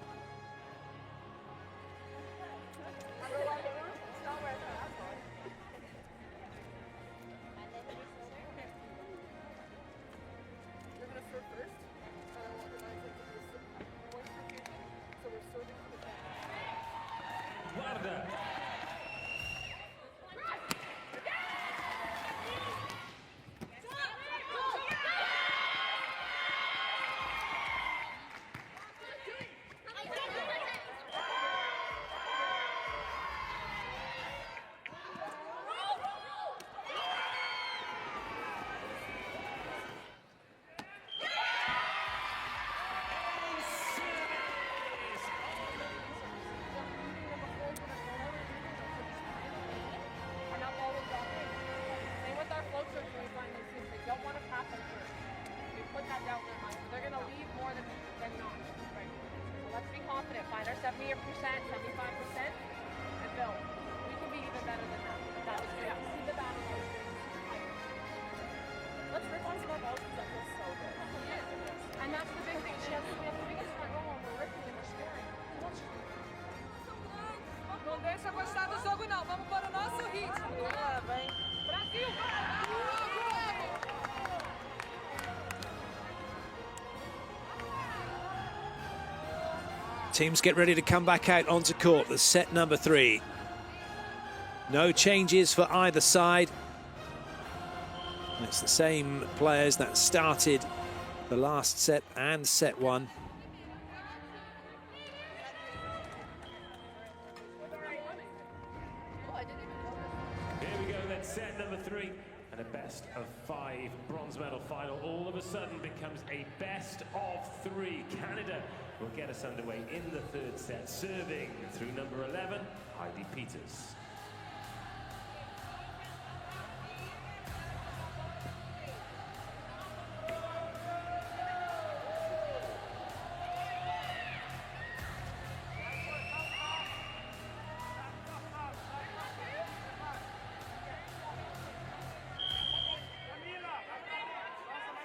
Teams get ready to come back out onto court. The set number 3. No changes for either side. It's the same players that started the last set and set 1. Here we go, then set number 3. And a best of 5 bronze medal final all of a sudden becomes a best of 3. Canada will get us underway in the 3rd set, serving through number 11, Heidi Peters.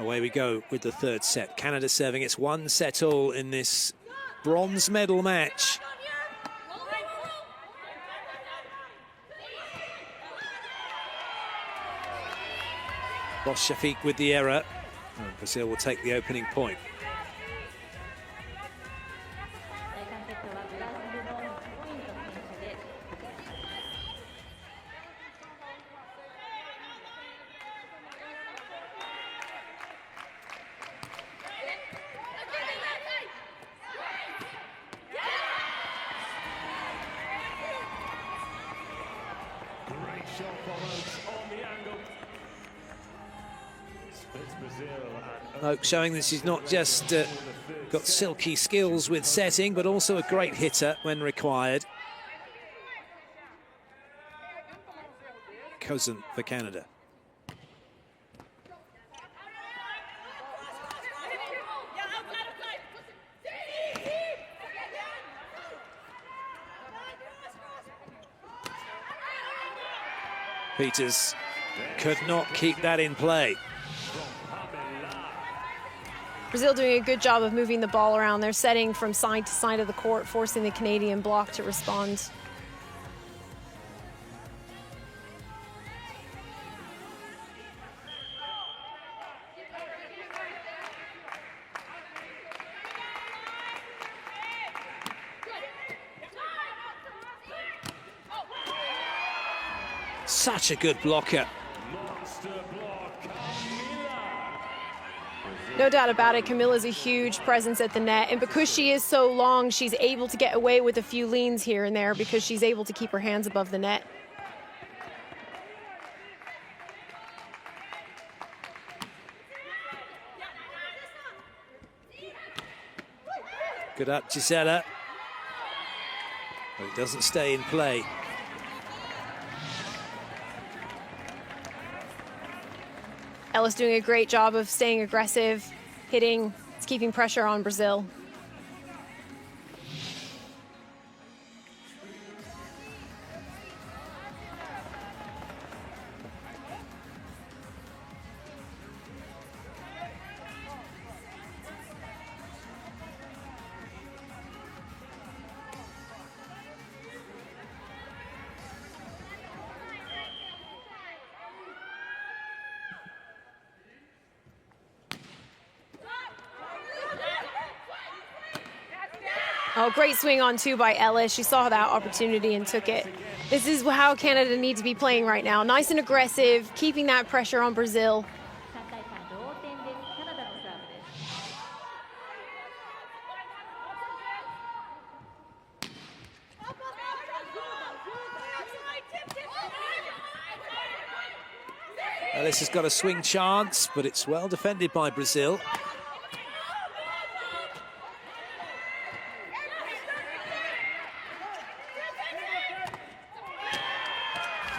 Away we go with the 3rd set. Canada serving. It's 1 set all in this bronze medal match. Ross Shafiq with the error. And Brazil will take the opening point. Showing that she's not just got silky skills with setting, but also a great hitter when required. Cousin for Canada. Peters could not keep that in play. Brazil doing a good job of moving the ball around. They're setting from side to side of the court, forcing the Canadian block to respond. Such a good blocker. Monster block, Camila. No doubt about it, Camilla's a huge presence at the net, and because she is so long, she's able to get away with a few leans here and there because she's able to keep her hands above the net. Good up, Gisela. But it doesn't stay in play. Ellis doing a great job of staying aggressive, hitting, it's keeping pressure on Brazil. Oh, great swing on two by Ellis. She saw that opportunity and took it. This is how Canada needs to be playing right now. Nice and aggressive, keeping that pressure on Brazil. 3対3同点です。カナダのサーブです。Ellis has got a swing chance, but it's well defended by Brazil.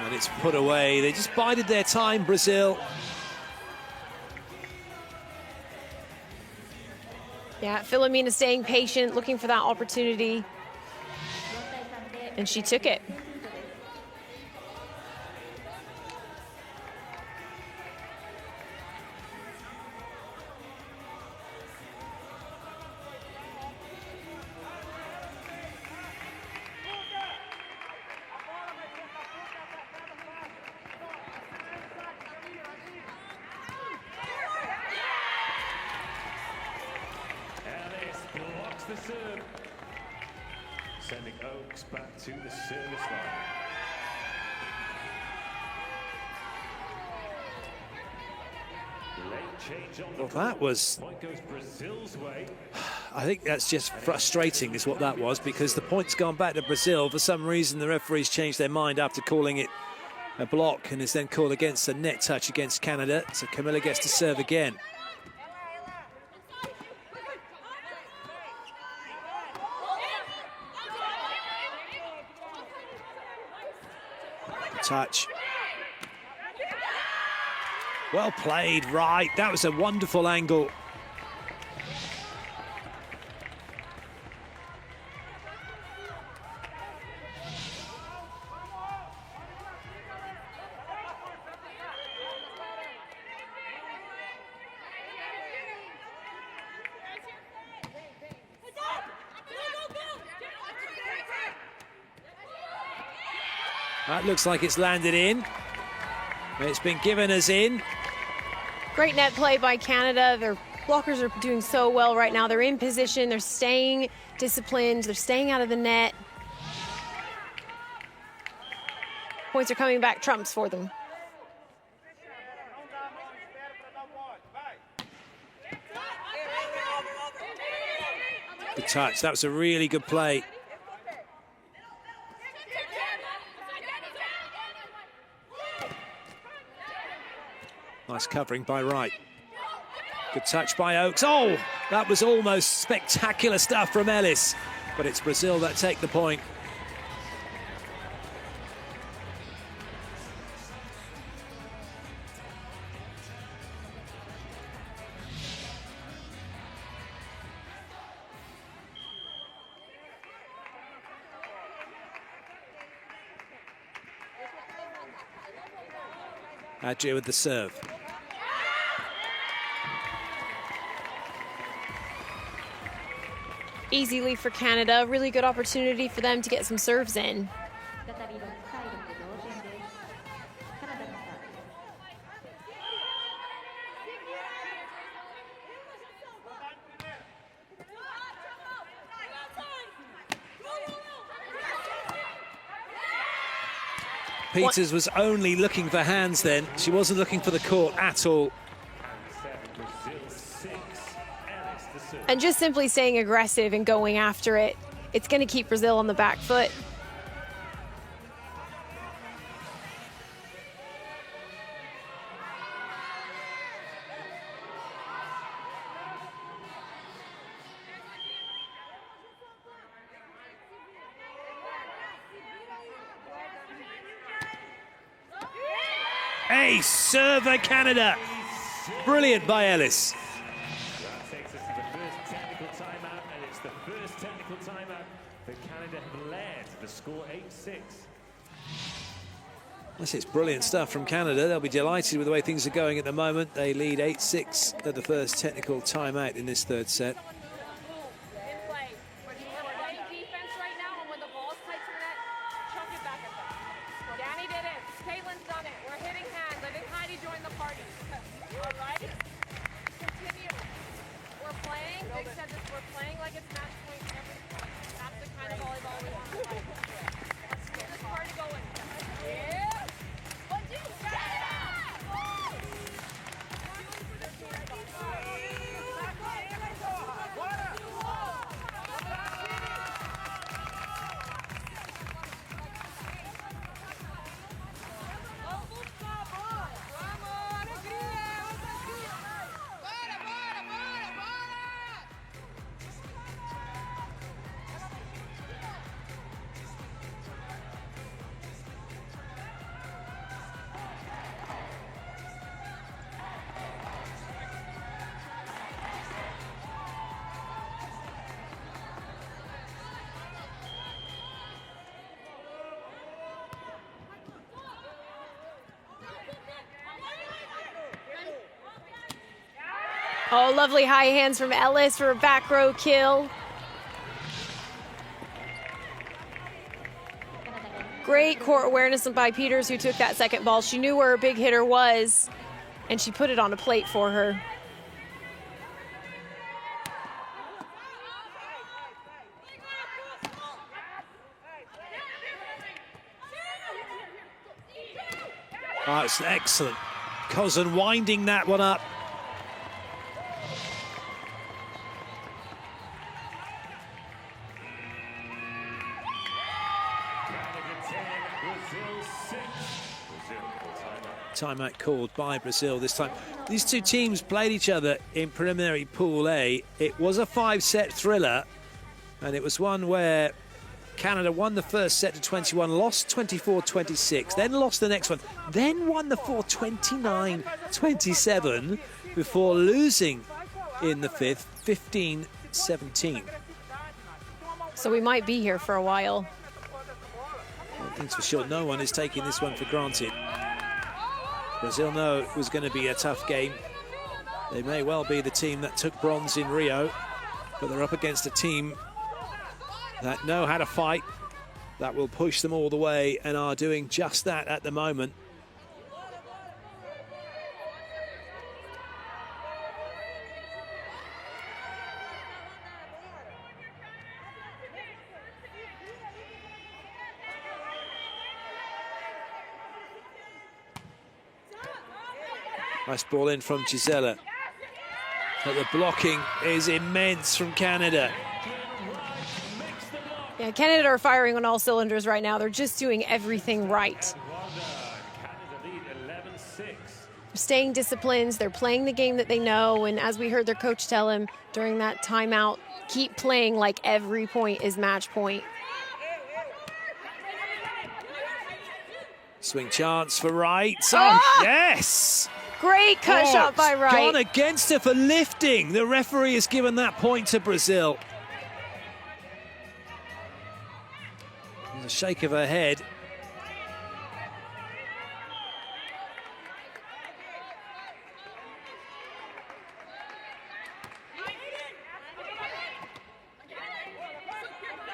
And it's put away. They just bided their time, Brazil. Yeah, Filomena staying patient, looking for that opportunity. And she took it. The serve. Sending Oaks back to the service line. Late change on the Well, that was... point goes Brazil's way. I think that's just frustrating is what that was, because the point's gone back to Brazil. For some reason, the referees changed their mind after calling it a block and is then called against a net touch against Canada. So Camilla gets to serve again. Touch. Well played, right. That was a wonderful angle. That looks like it's landed in. It's been given as in. Great net play by Canada. Their blockers are doing so well right now. They're in position. They're staying disciplined. They're staying out of the net. Points are coming back trumps for them. Good touch. That was a really good play. Nice covering by Wright. Good touch by Oaks. Oh, that was almost spectacular stuff from Ellis. But it's Brazil that take the point. Adria with the serve. Easy lead for Canada. Really good opportunity for them to get some serves in. 再び6対6同点です。カナダのサーブです。Peters was only looking for hands then. She wasn't looking for the court at all. And 7, Brazil 6. And just simply staying aggressive and going after it, it's going to keep Brazil on the back foot. Ace server Canada. Brilliant by Ellis. That takes us to the first technical timeout, and it's the first technical timeout that Canada have led. The score 8-6. This is brilliant stuff from Canada. They'll be delighted with the way things are going at the moment. They lead 8-6 at the first technical timeout in this third set. Oh, lovely high hands from Ellis for a back row kill. Great court awareness by Peters, who took that second ball. She knew where her big hitter was, and she put it on a plate for her. Oh, it's excellent. Kozun winding that one up. Timeout called by Brazil this time. These two teams played each other in preliminary Pool A. It was a 5-set thriller, and it was one where Canada won the first set to 21, lost 24-26, then lost the next one, then won the fourth 29-27 before losing in the fifth 15-17. So we might be here for a while. One thing's for sure, no one is taking this one for granted. Brazil know it was going to be a tough game. They may well be the team that took bronze in Rio, but they're up against a team that know how to fight, that will push them all the way, and are doing just that at the moment. Nice ball in from Gisela. But the blocking is immense from Canada. Yeah, Canada are firing on all cylinders right now. They're just doing everything right. They're staying disciplined. They're playing the game that they know. And as we heard their coach tell him during that timeout, keep playing like every point is match point. Swing chance for Wright. Oh, yes! Great cut shot by Wright. Gone against her for lifting. The referee has given that point to Brazil. There's a shake of her head.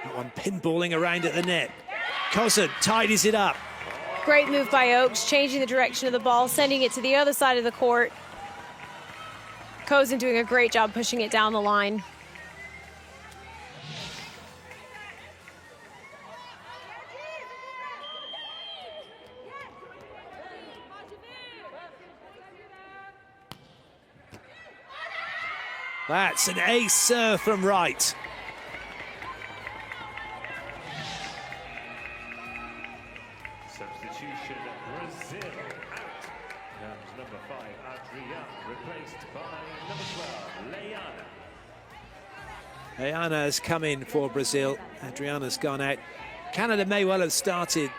That one pinballing around at the net. Kozun tidies it up. Great move by Oakes, changing the direction of the ball, sending it to the other side of the court. Kozun doing a great job pushing it down the line. That's an ace serve from Wright. Substitution, Brazil out. Comes number 5, Adriana, replaced by number 12, Leana. Leana has come in for Brazil. Adriana's gone out. Canada may well have started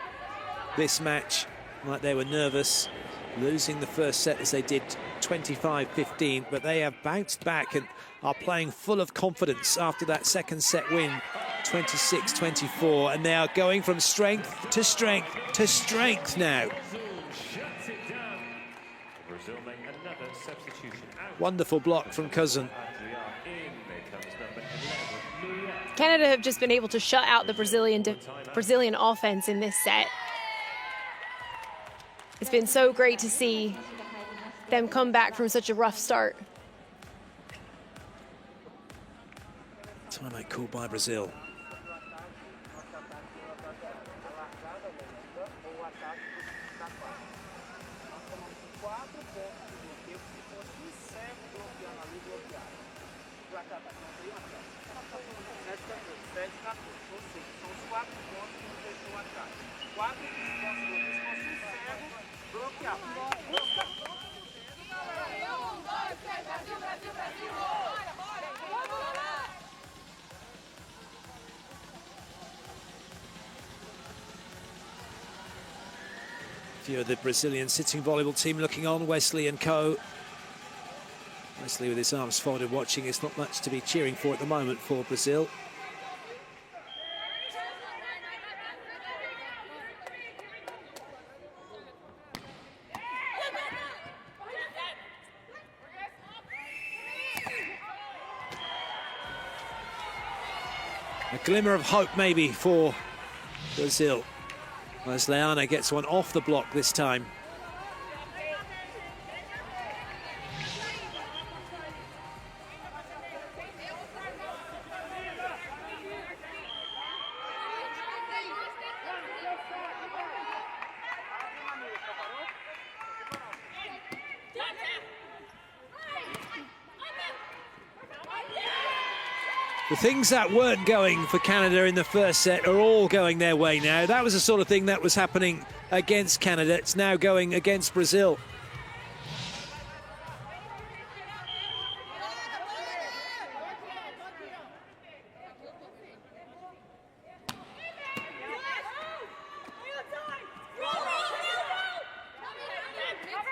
this match like they were nervous, losing the first set as they did 25-15, but they have bounced back and are playing full of confidence after that second set win, 26-24, and they are going from strength to strength to strength now. Shuts it down. Brazil make another substitution out. Wonderful block from Cousin. Adriana in. There comes number 11, Maria. Canada have just been able to shut out the Brazilian offense in this set. It's been so great to see them come back from such a rough start. Timeout called by Brazil. A few of the Brazilian sitting volleyball team looking on, Wesley and co. Wesley with his arms folded watching. It's not much to be cheering for at the moment for Brazil. A glimmer of hope maybe for Brazil, as Leana gets one off the block this time. The things that weren't going for Canada in the first set are all going their way now. That was the sort of thing that was happening against Canada. It's now going against Brazil.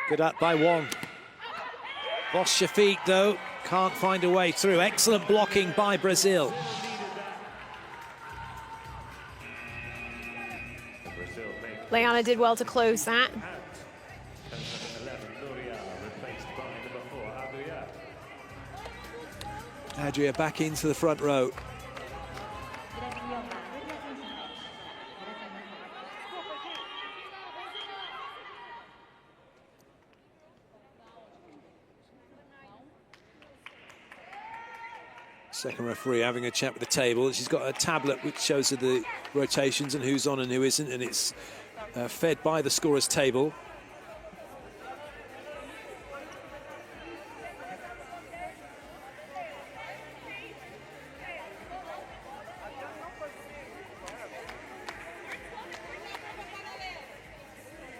Good up by Wong. Boss Shafiq, though, can't find a way through. Excellent blocking by Brazil. Leana did well to close that. Adria back into the front row. Second referee having a chat with the table. She's got a tablet which shows her the rotations and who's on and who isn't, and it's fed by the scorer's table.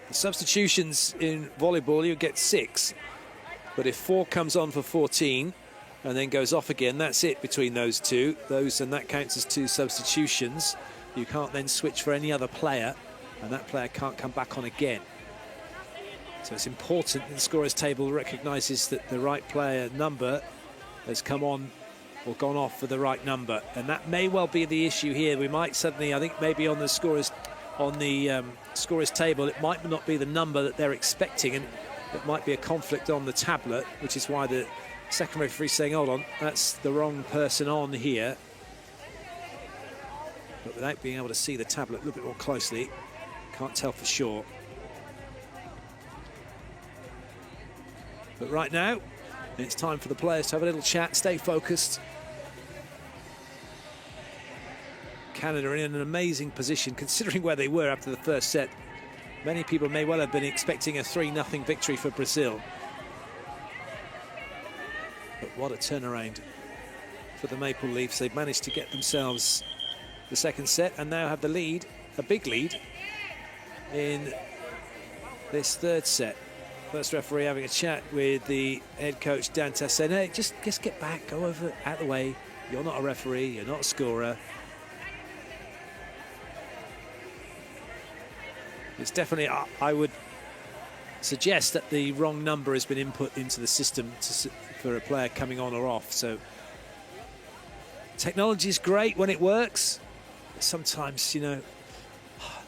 The substitutions in volleyball, you get 6, but if 4 comes on for 14 and then goes off again, that's it between those two. And that counts as 2 substitutions. You can't then switch for any other player, and that player can't come back on again. So it's important that the scorer's table recognises that the right player number has come on or gone off for the right number, and that may well be the issue here. We might suddenly, I think maybe on the scorer's table, it might not be the number that they're expecting, and it might be a conflict on the tablet, which is why the second referee saying, hold on, that's the wrong person on here. But without being able to see the tablet a little bit more closely, can't tell for sure. But right now, it's time for the players to have a little chat, stay focused. Canada in an amazing position, considering where they were after the first set. Many people may well have been expecting a 3-0 victory for Brazil. But But what a turnaround for the Maple Leafs. They've managed to get themselves the second set and now have the lead, a big lead, in this third set. First referee having a chat with the head coach, Dantas, saying, hey, just get back, go over, out the way. You're not a referee, you're not a scorer. It's definitely, I would suggest that the wrong number has been input into the system for a player coming on or off. So technology is great when it works. Sometimes, you know,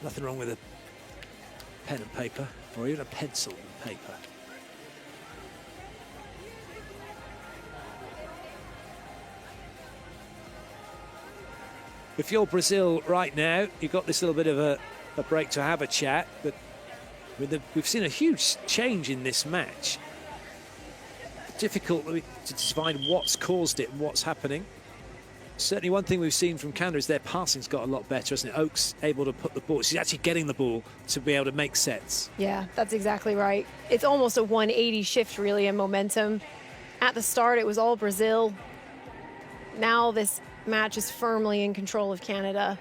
nothing wrong with a pen and paper, or even a pencil and paper. If you're Brazil right now, you've got this little bit of a break to have a chat, but we've seen a huge change in this match. Difficult to define what's caused it and what's happening. Certainly one thing we've seen from Canada is their passing's got a lot better, isn't it? Oak's able to put the ball, she's actually getting the ball to be able to make sets. Yeah, that's exactly right. It's almost a 180 shift really in momentum. At the start, it was all Brazil. Now this match is firmly in control of Canada.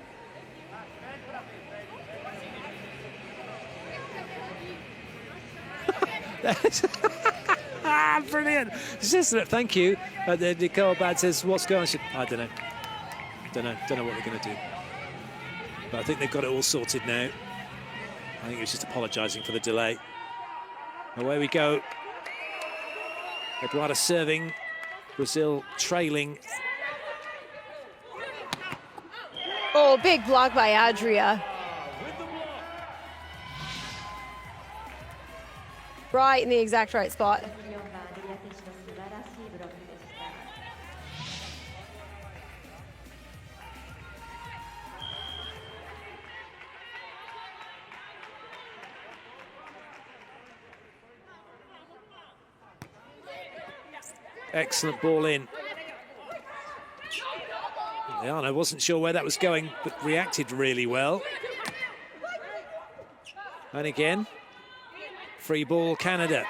Brilliant. Thank you. Nicole Bad says, what's going on? I don't know. Don't know what they're going to do. But I think they've got it all sorted now. I think it was just apologising for the delay. Away we go. Eduarda serving. Brazil trailing. Oh, big block by Adria. Right in the exact right spot. Excellent ball in. Liana wasn't sure where that was going, but reacted really well. And again, free ball, Canada.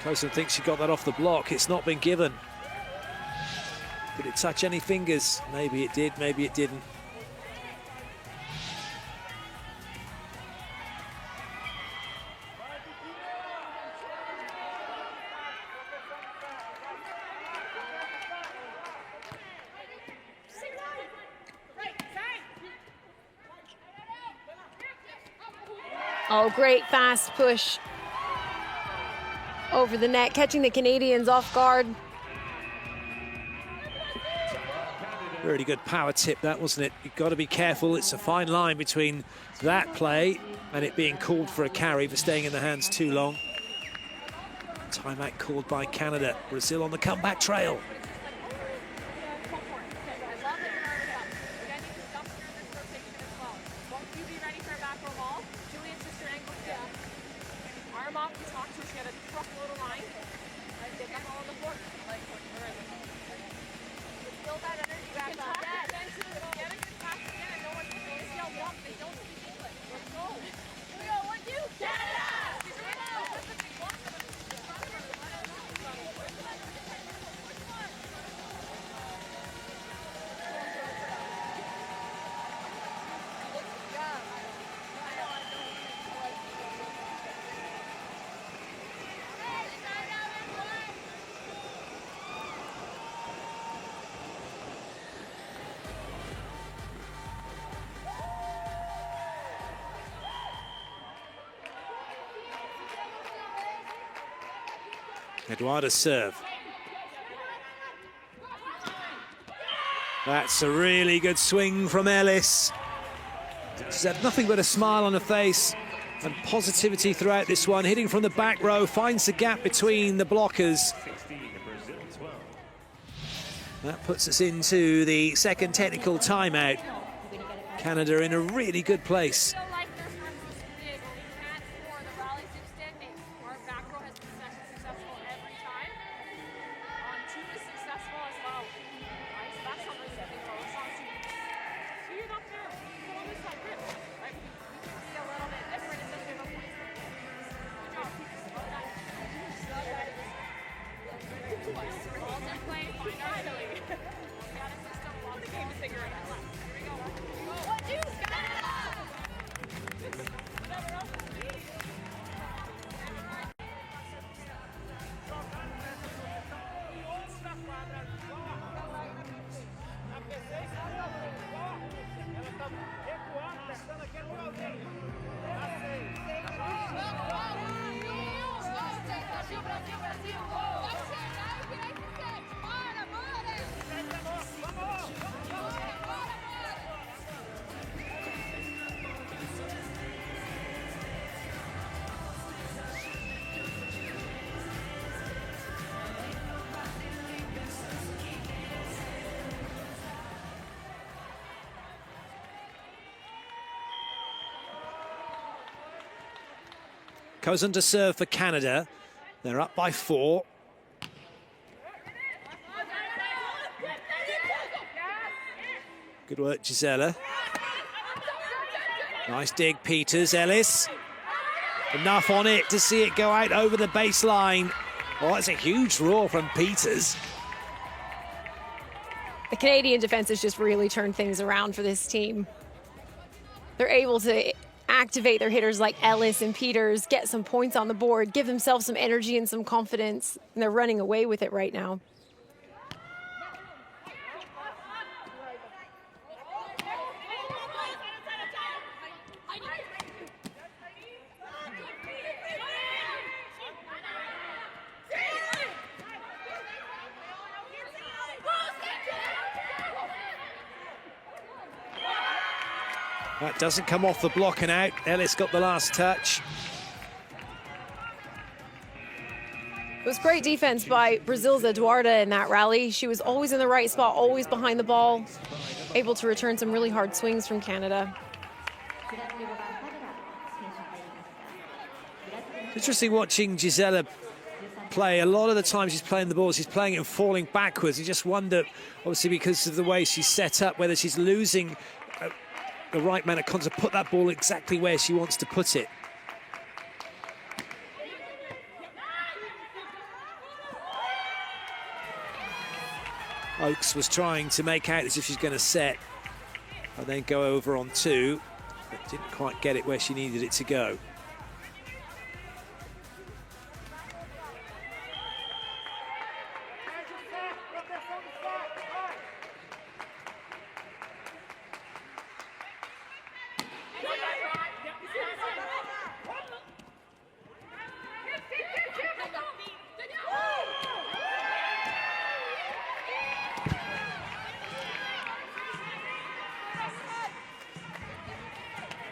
Coulson thinks she got that off the block. It's not been given. Did it touch any fingers? Maybe it did, maybe it didn't. Oh, great fast push over the net, catching the Canadians off guard. Really good power tip that, wasn't it? You've got to be careful. It's a fine line between that play and it being called for a carry for staying in the hands too long. Timeout called by Canada. Brazil on the comeback trail. Eduarda's serve. That's a really good swing from Ellis. She's had nothing but a smile on her face and positivity throughout this one. Hitting from the back row, finds the gap between the blockers. That puts us into the second technical timeout. Canada in a really good place. Cozen to serve for Canada. They're up by 4. Good work, Gisela. Nice dig, Peters. Ellis. Enough on it to see it go out over the baseline. Oh, that's a huge roar from Peters. The Canadian defense has just really turned things around for this team. They're able to activate their hitters like Ellis and Peters, get some points on the board, give themselves some energy and some confidence, and they're running away with it right now. That doesn't come off the block and out. Ellis got the last touch. It was great defense by Brazil's Eduarda in that rally. She was always in the right spot, always behind the ball, able to return some really hard swings from Canada. Interesting watching Gisela play. A lot of the time she's playing the ball, she's playing it and falling backwards. You just wonder, obviously because of the way she's set up, whether she's losing the right amount of contact to put that ball exactly where she wants to put it. Oakes was trying to make out as if she's going to set and then go over on 2, but didn't quite get it where she needed it to go.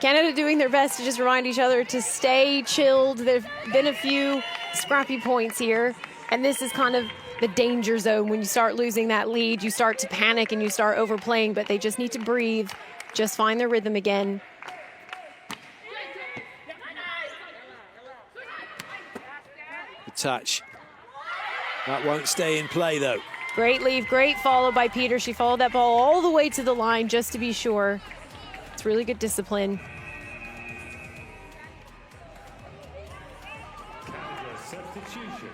Canada doing their best to just remind each other to stay chilled. There have been a few scrappy points here, and this is kind of the danger zone. When you start losing that lead, you start to panic and you start overplaying, but they just need to breathe, just find their rhythm again. The touch. That won't stay in play, though. Great leave, great follow by Peter. She followed that ball all the way to the line just to be sure. It's really good discipline. Canada's substitution.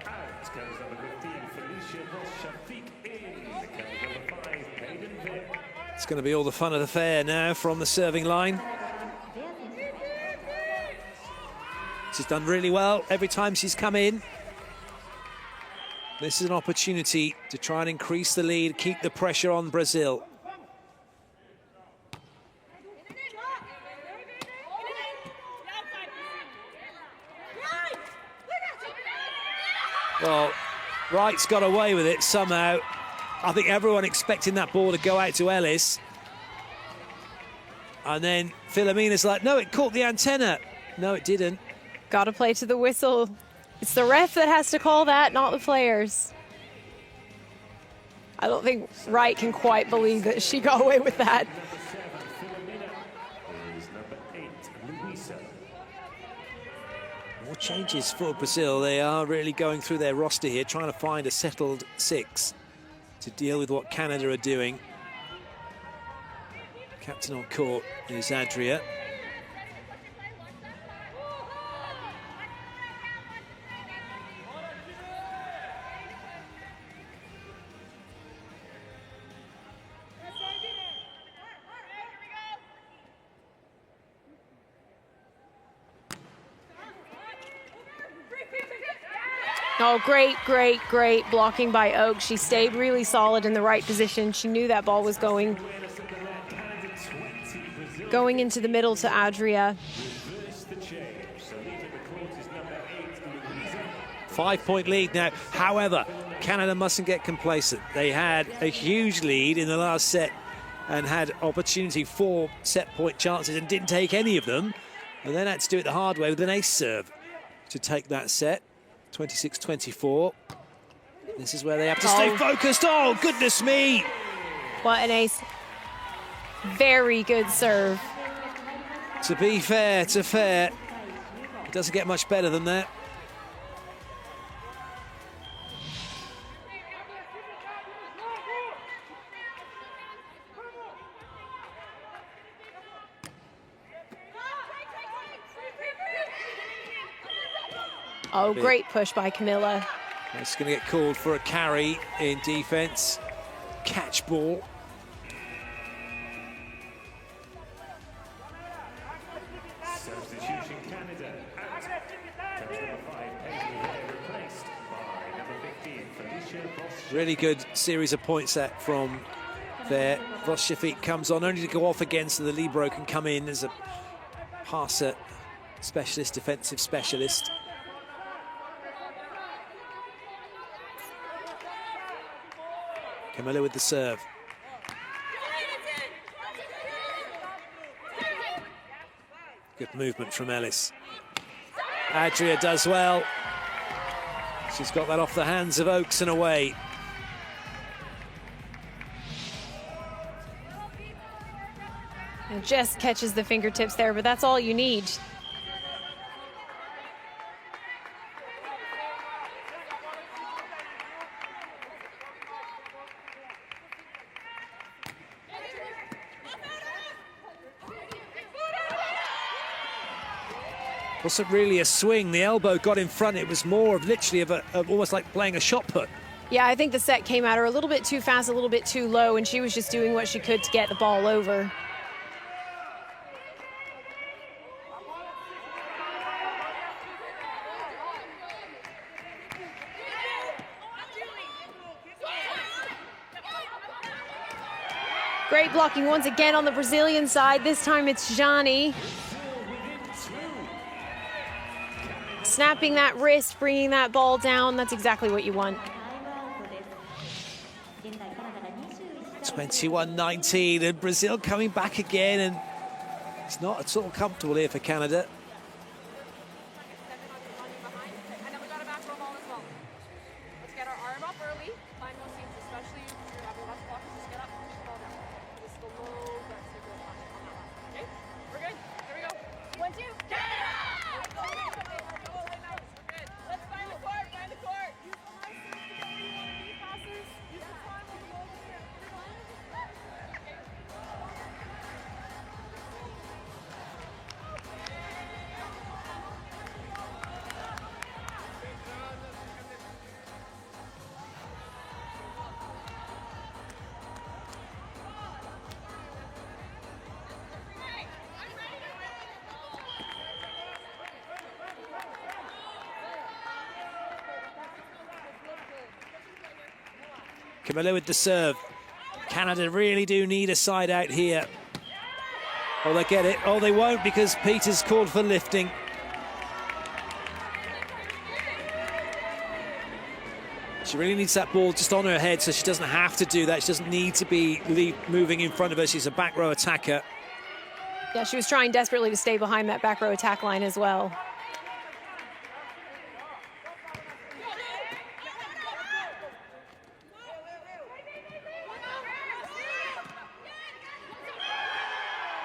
Out goes number 15, Felicia Ross-Shafiq in. Canada number 5, Hayden Vick. It's going to be all the fun of the fair now from the serving line. She's done really well every time she's come in. This is an opportunity to try and increase the lead, keep the pressure on Brazil. Well, Wright's got away with it somehow. I think everyone expecting that ball to go out to Ellis. And then Philomena's like, no, it caught the antenna. No, it didn't. Got to play to the whistle. It's the ref that has to call that, not the players. I don't think Wright can quite believe that she got away with that. Number 7, Philomena, is number 8, Luisa. More changes for Brazil. They are really going through their roster here, trying to find a settled 6 to deal with what Canada are doing. Captain on court is Adria. Oh, great, great, great blocking by Oak. She stayed really solid in the right position. She knew that ball was going into the middle to Adria. 5-point lead now. However, Canada mustn't get complacent. They had a huge lead in the last set and had opportunity for set-point chances and didn't take any of them. And then had to do it the hard way with an ace serve to take that set. 26-24. This is where they have to stay focused. Oh, goodness me. What an ace. Very good serve. To be fair to fair, it doesn't get much better than that. Oh, great push by Camilla. It's going to get called for a carry in defense. Catch ball. Substitution Canada out. Coach number 5, Paisley, replaced by number 15, Felicia Voss. Really good series of points set from there. Voss comes on only to go off again, so the libero can come in as a passer specialist, defensive specialist. Camilla with the serve. Good movement from Ellis. Adria does well. She's got that off the hands of Oakes and away. And just catches the fingertips there, but that's all you need. Wasn't really a swing. The elbow got in front. It was more of literally of almost like playing a shot put. Yeah, I think the set came at her a little bit too fast, a little bit too low, and she was just doing what she could to get the ball over. Great blocking once again on the Brazilian side. This time it's Johnny. Snapping that wrist, bringing that ball down. That's exactly what you want. 21-19, and Brazil coming back again, and it's not at all comfortable here for Canada. And then we got a back row ball as well. Let's get our arm up early. Find those seams, especially if you're having less blockers. Just get up, push the ball down. Just the low guard signal on that one. Okay? We're good. Here we go. 1, 2, get it! Let's find the court, find the court. Use the license passes. Use the time when you go over here. Camilla with the serve. Canada really do need a side out here. Oh, they get it. Oh, they won't, because Peters called for lifting. She really needs that ball just on her head, so she doesn't have to do that. She doesn't need to be moving in front of her. She's a back row attacker. Yeah, she was trying desperately to stay behind that back row attack line as well.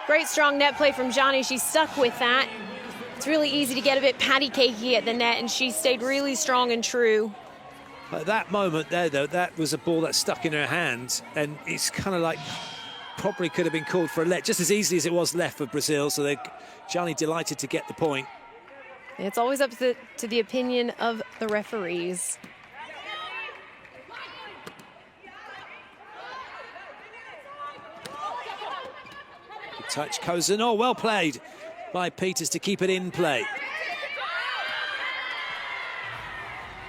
Great strong net play from Johnny. She's stuck with that. It's really easy to get a bit patty-cakey at the net, and she stayed really strong and true. At that moment there, though, that was a ball that stuck in her hands, and it's kind of like probably could have been called for a let, just as easily as it was left for Brazil. So Johnny delighted to get the point. It's always up to the opinion of the referees. Good touch, Kozan. Oh, well played by Peters to keep it in play.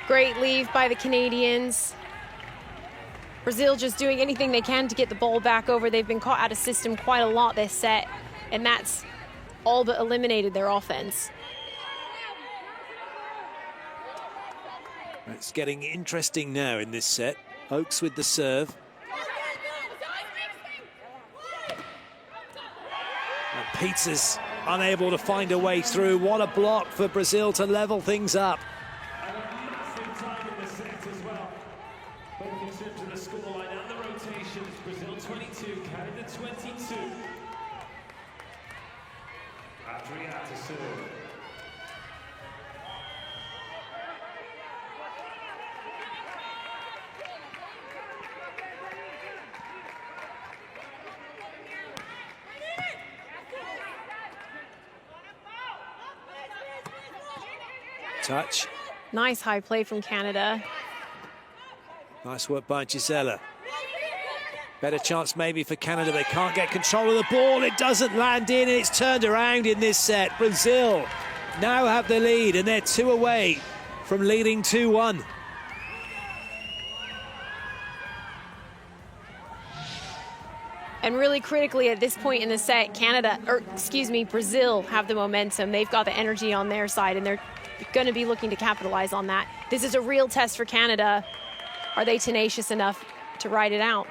Great leave by the Canadians. Brazil just doing anything they can to get the ball back over. They've been caught out of system quite a lot this set, and that's all but eliminated their offense. It's getting interesting now in this set. Oakes with the serve. And Peters unable to find a way through. What a block for Brazil to level things up. And a massive time in the set as well. Both in terms of the scoreline and the rotations. Brazil 22, Canada 22. Adria to serve. Touch. Nice high play from Canada. Nice work by Gisela. Better chance maybe for Canada. They can't get control of the ball. It doesn't land in. It's turned around in this set. Brazil now have the lead, and they're 2 away from leading 2-1. And really critically at this point in the set, Brazil have the momentum. They've got the energy on their side, and they're going to be looking to capitalize on that. This is a real test for Canada. Are they tenacious enough to ride it out?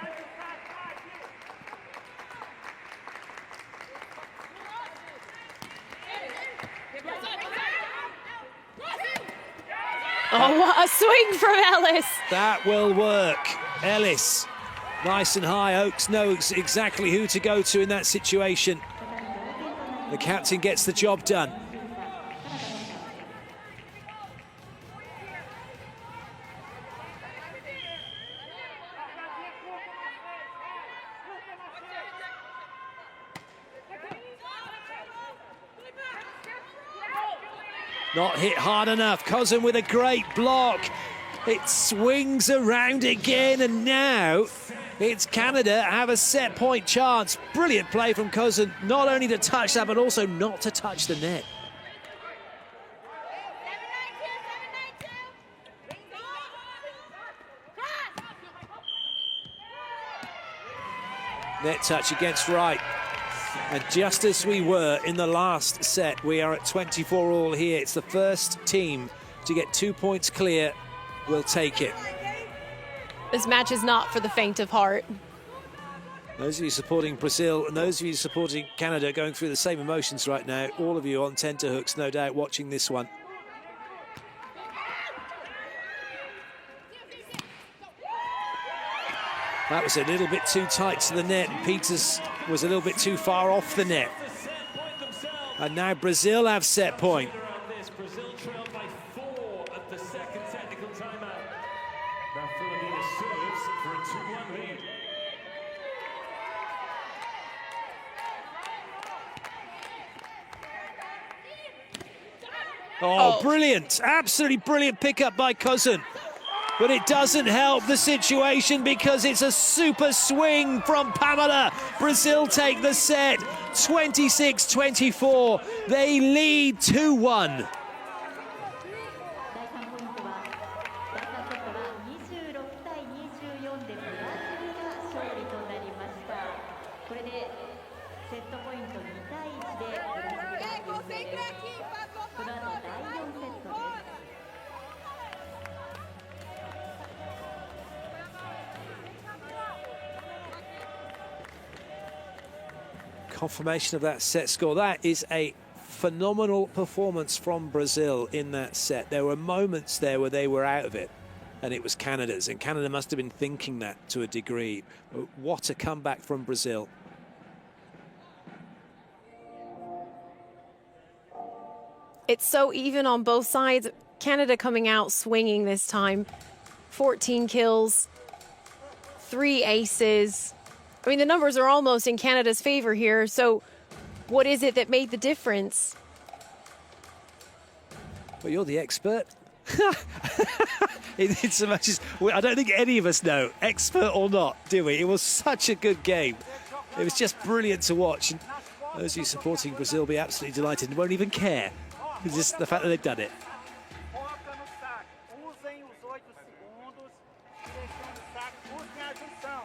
Oh, what a swing from Ellis. That will work. Ellis, nice and high. Oakes knows exactly who to go to in that situation. The captain gets the job done. Not hit hard enough. Cousin with a great block. It swings around again, and now it's Canada have a set point chance. Brilliant play from Cousin, not only to touch that, but also not to touch the net. Net touch against Wright. And just as we were in the last set, we are at 24 all here. It's the first team to get 2 points clear. We'll take it. This match is not for the faint of heart. Those of you supporting Brazil and those of you supporting Canada going through the same emotions right now. All of you on tenterhooks, no doubt, watching this one. That was a little bit too tight to the net. Peters was a little bit too far off the net. And now Brazil have set point. Brazil trailed by 4 at the second technical timeout. Now Philippines serves for a 2-1 lead. Oh, brilliant. Absolutely brilliant pickup by Cousin. But it doesn't help the situation because it's a super swing from Pamela. Brazil take the set, 26-24. They lead 2-1. Confirmation of that set score. That is a phenomenal performance from Brazil in that set. There were moments there where they were out of it, and it was Canada's, and Canada must have been thinking that to a degree. But what a comeback from Brazil. It's so even on both sides. Canada coming out swinging this time. 14 kills, 3 aces. I mean, the numbers are almost in Canada's favor here. So what is it that made the difference? Well, you're the expert. It's so much as, I don't think any of us know, expert or not, do we? It was such a good game. It was just brilliant to watch. And those of you supporting Brazil will be absolutely delighted and won't even care. It's just the fact that they've done it. Foca no saque. Usem tá? Busquem a junção.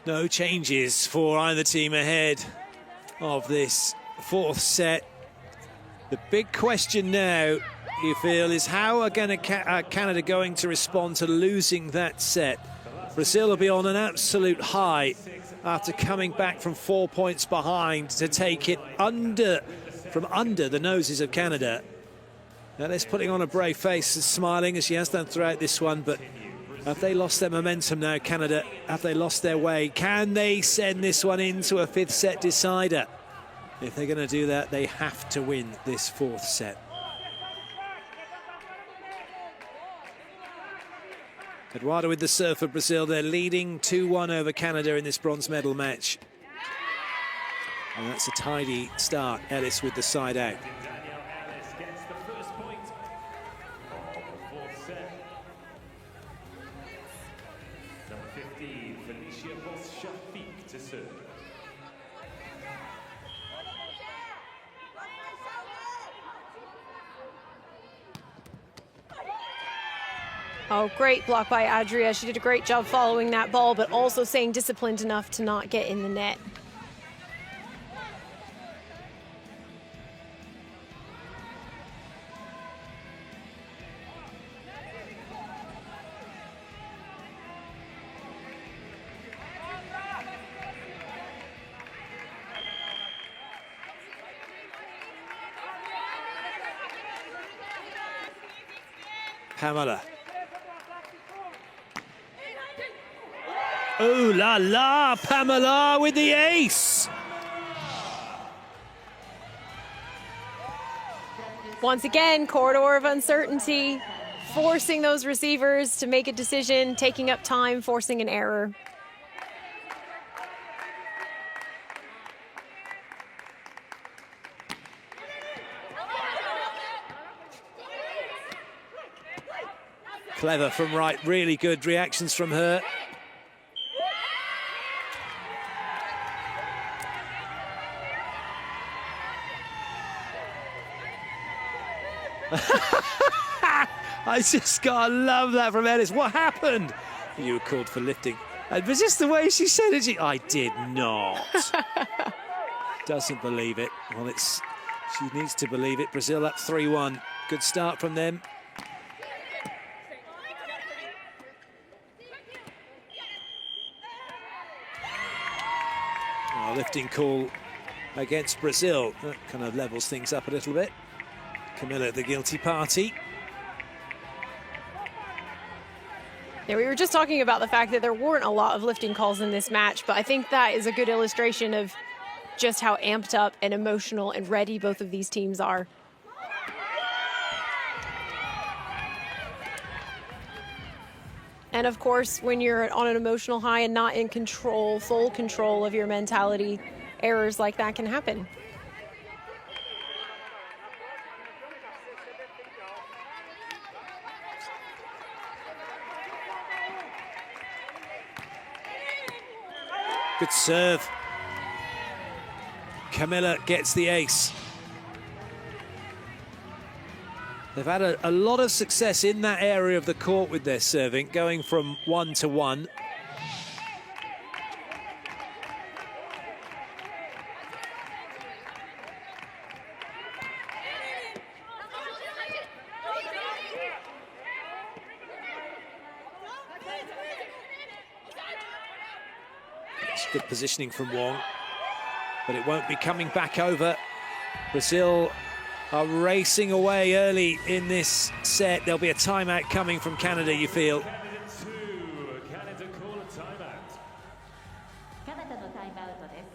No changes for either team ahead of this fourth set. The big question now, you feel, is how are Canada going to respond to losing that set? Brazil will be on an absolute high after coming back from 4 points behind to take it from under the noses of Canada. Alice putting on a brave face and smiling as she has done throughout this one, but have they lost their momentum now, Canada? Have they lost their way? Can they send this one into a fifth set decider? If they're going to do that, they have to win this fourth set. Eduardo with the serve for Brazil. They're leading 2-1 over Canada in this bronze medal match. And that's a tidy start. Ellis with the side out. Oh, great block by Adria. She did a great job following that ball, but also staying disciplined enough to not get in the net. Pamela. Oh la la, Pamela with the ace. Once again, corridor of uncertainty, forcing those receivers to make a decision, taking up time, forcing an error. Clever from right, really good reactions from her. I just gotta love that from Ellis. What happened? You were called for lifting. It was just the way she said it. I did not. Doesn't believe it. Well, she needs to believe it. Brazil up 3-1. Good start from them. Lifting call against Brazil. That kind of levels things up a little bit. Camilla, the guilty party. Yeah, we were just talking about the fact that there weren't a lot of lifting calls in this match, but I think that is a good illustration of just how amped up and emotional and ready both of these teams are. And of course, when you're on an emotional high and not in control, full control of your mentality, errors like that can happen. Good serve. Camilla gets the ace. They've had a lot of success in that area of the court with their serving, going from 1-1. It's good positioning from Wong, but it won't be coming back over. Brazil are racing away early in this set. There'll be a timeout coming from Canada, you feel. Canada call a timeout. カナダのタイムアウトです。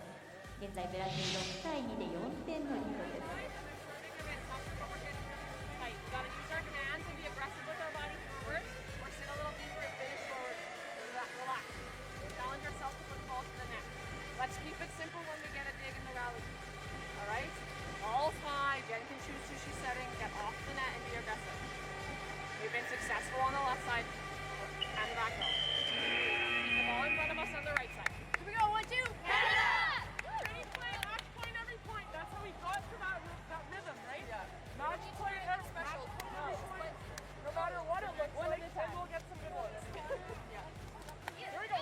現在ブラジル6対2で4点のリードです。 Like, we gotta use our hands and be aggressive with our body forward, or sit a little deeper and finish forward. Relax. Challenge ourselves to put the ball to the net. Let's keep it simple when we get a dig in the rally. All right? All fine. Jen can choose who she's setting. Get off the net and be aggressive. We've been successful on the left side and the back row. Keep the ball in front of us on the right side. Here we go. 1, 2. Canada! Any play, match point every point. That's how we got to that rhythm, right? Yeah. Match point every special. No matter what it looks like, then we'll get some good ones. Yeah. Here we go.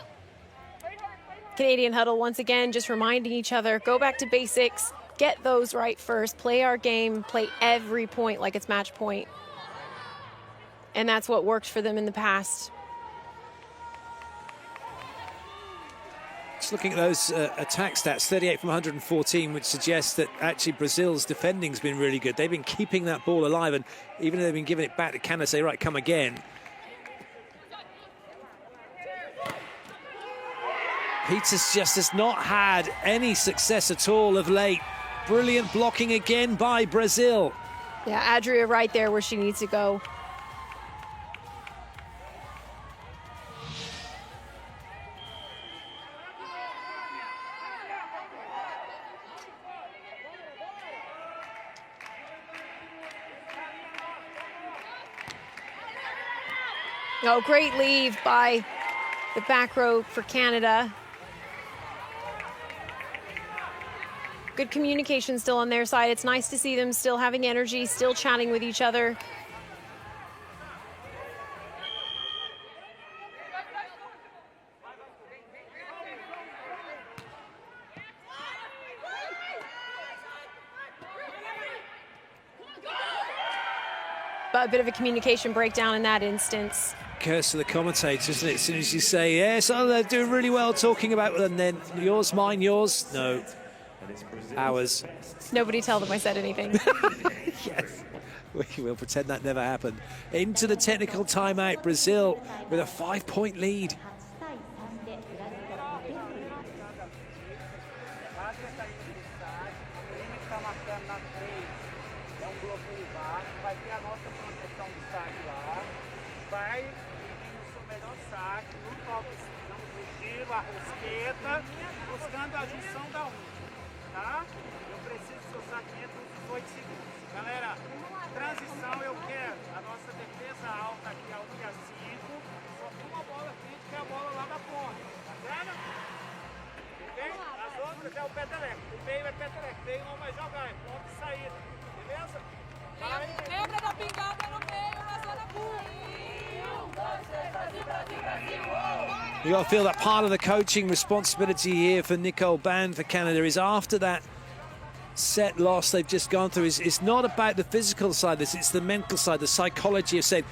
Play hard, play hard. Canadian huddle once again, just reminding each other, go back to basics, get those right first, play our game, play every point like it's match point. And that's what worked for them in the past. Just looking at those attack stats, 38 from 114, which suggests that actually Brazil's defending's been really good. They've been keeping that ball alive, and even though they've been giving it back to Canada, say, right, come again. Peters just has not had any success at all of late. Brilliant blocking again by Brazil. Yeah, Adria right there where she needs to go. Oh, great leave by the back row for Canada. Good communication still on their side. It's nice to see them still having energy, still chatting with each other. But a bit of a communication breakdown in that instance. Curse to the commentators, isn't it? As soon as you say, yes, oh, they're doing really well talking about it, and then yours, mine, yours. No, ours. Nobody tell them I said anything. Yes, we will pretend that never happened. Into the technical timeout, Brazil with a 5-point lead. 8 8 rosqueta, buscando a junção da unha, tá? Eu preciso que seu saque entre uns 18 segundos. Galera, transição eu quero a nossa defesa alta aqui, a unha 5, só tem uma bola frente que é a bola lá da ponta, tá vendo? Ok? As outras é o peteleco, o meio é peteleco, o meio não vai jogar, é ponto de saída, beleza? Lembra da pingada no meio, na zona boa. You got to feel that part of the coaching responsibility here for Nicole Band for Canada is after that set loss they've just gone through. It's not about the physical side of this, it's the mental side, the psychology of saying,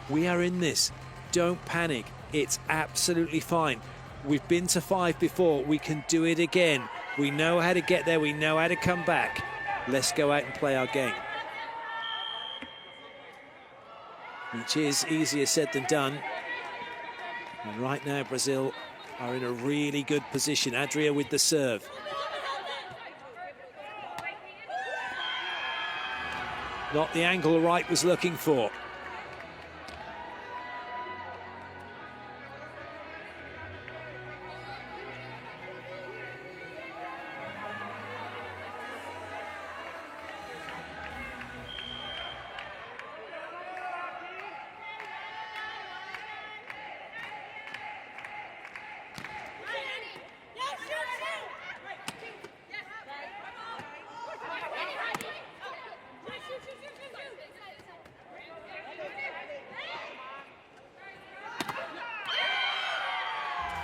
we are in this, don't panic, it's absolutely fine. We've been to 5 before, we can do it again. We know how to get there, we know how to come back. Let's go out and play our game. Which is easier said than done. And right now, Brazil are in a really good position. Adria with the serve. Not the angle Wright was looking for.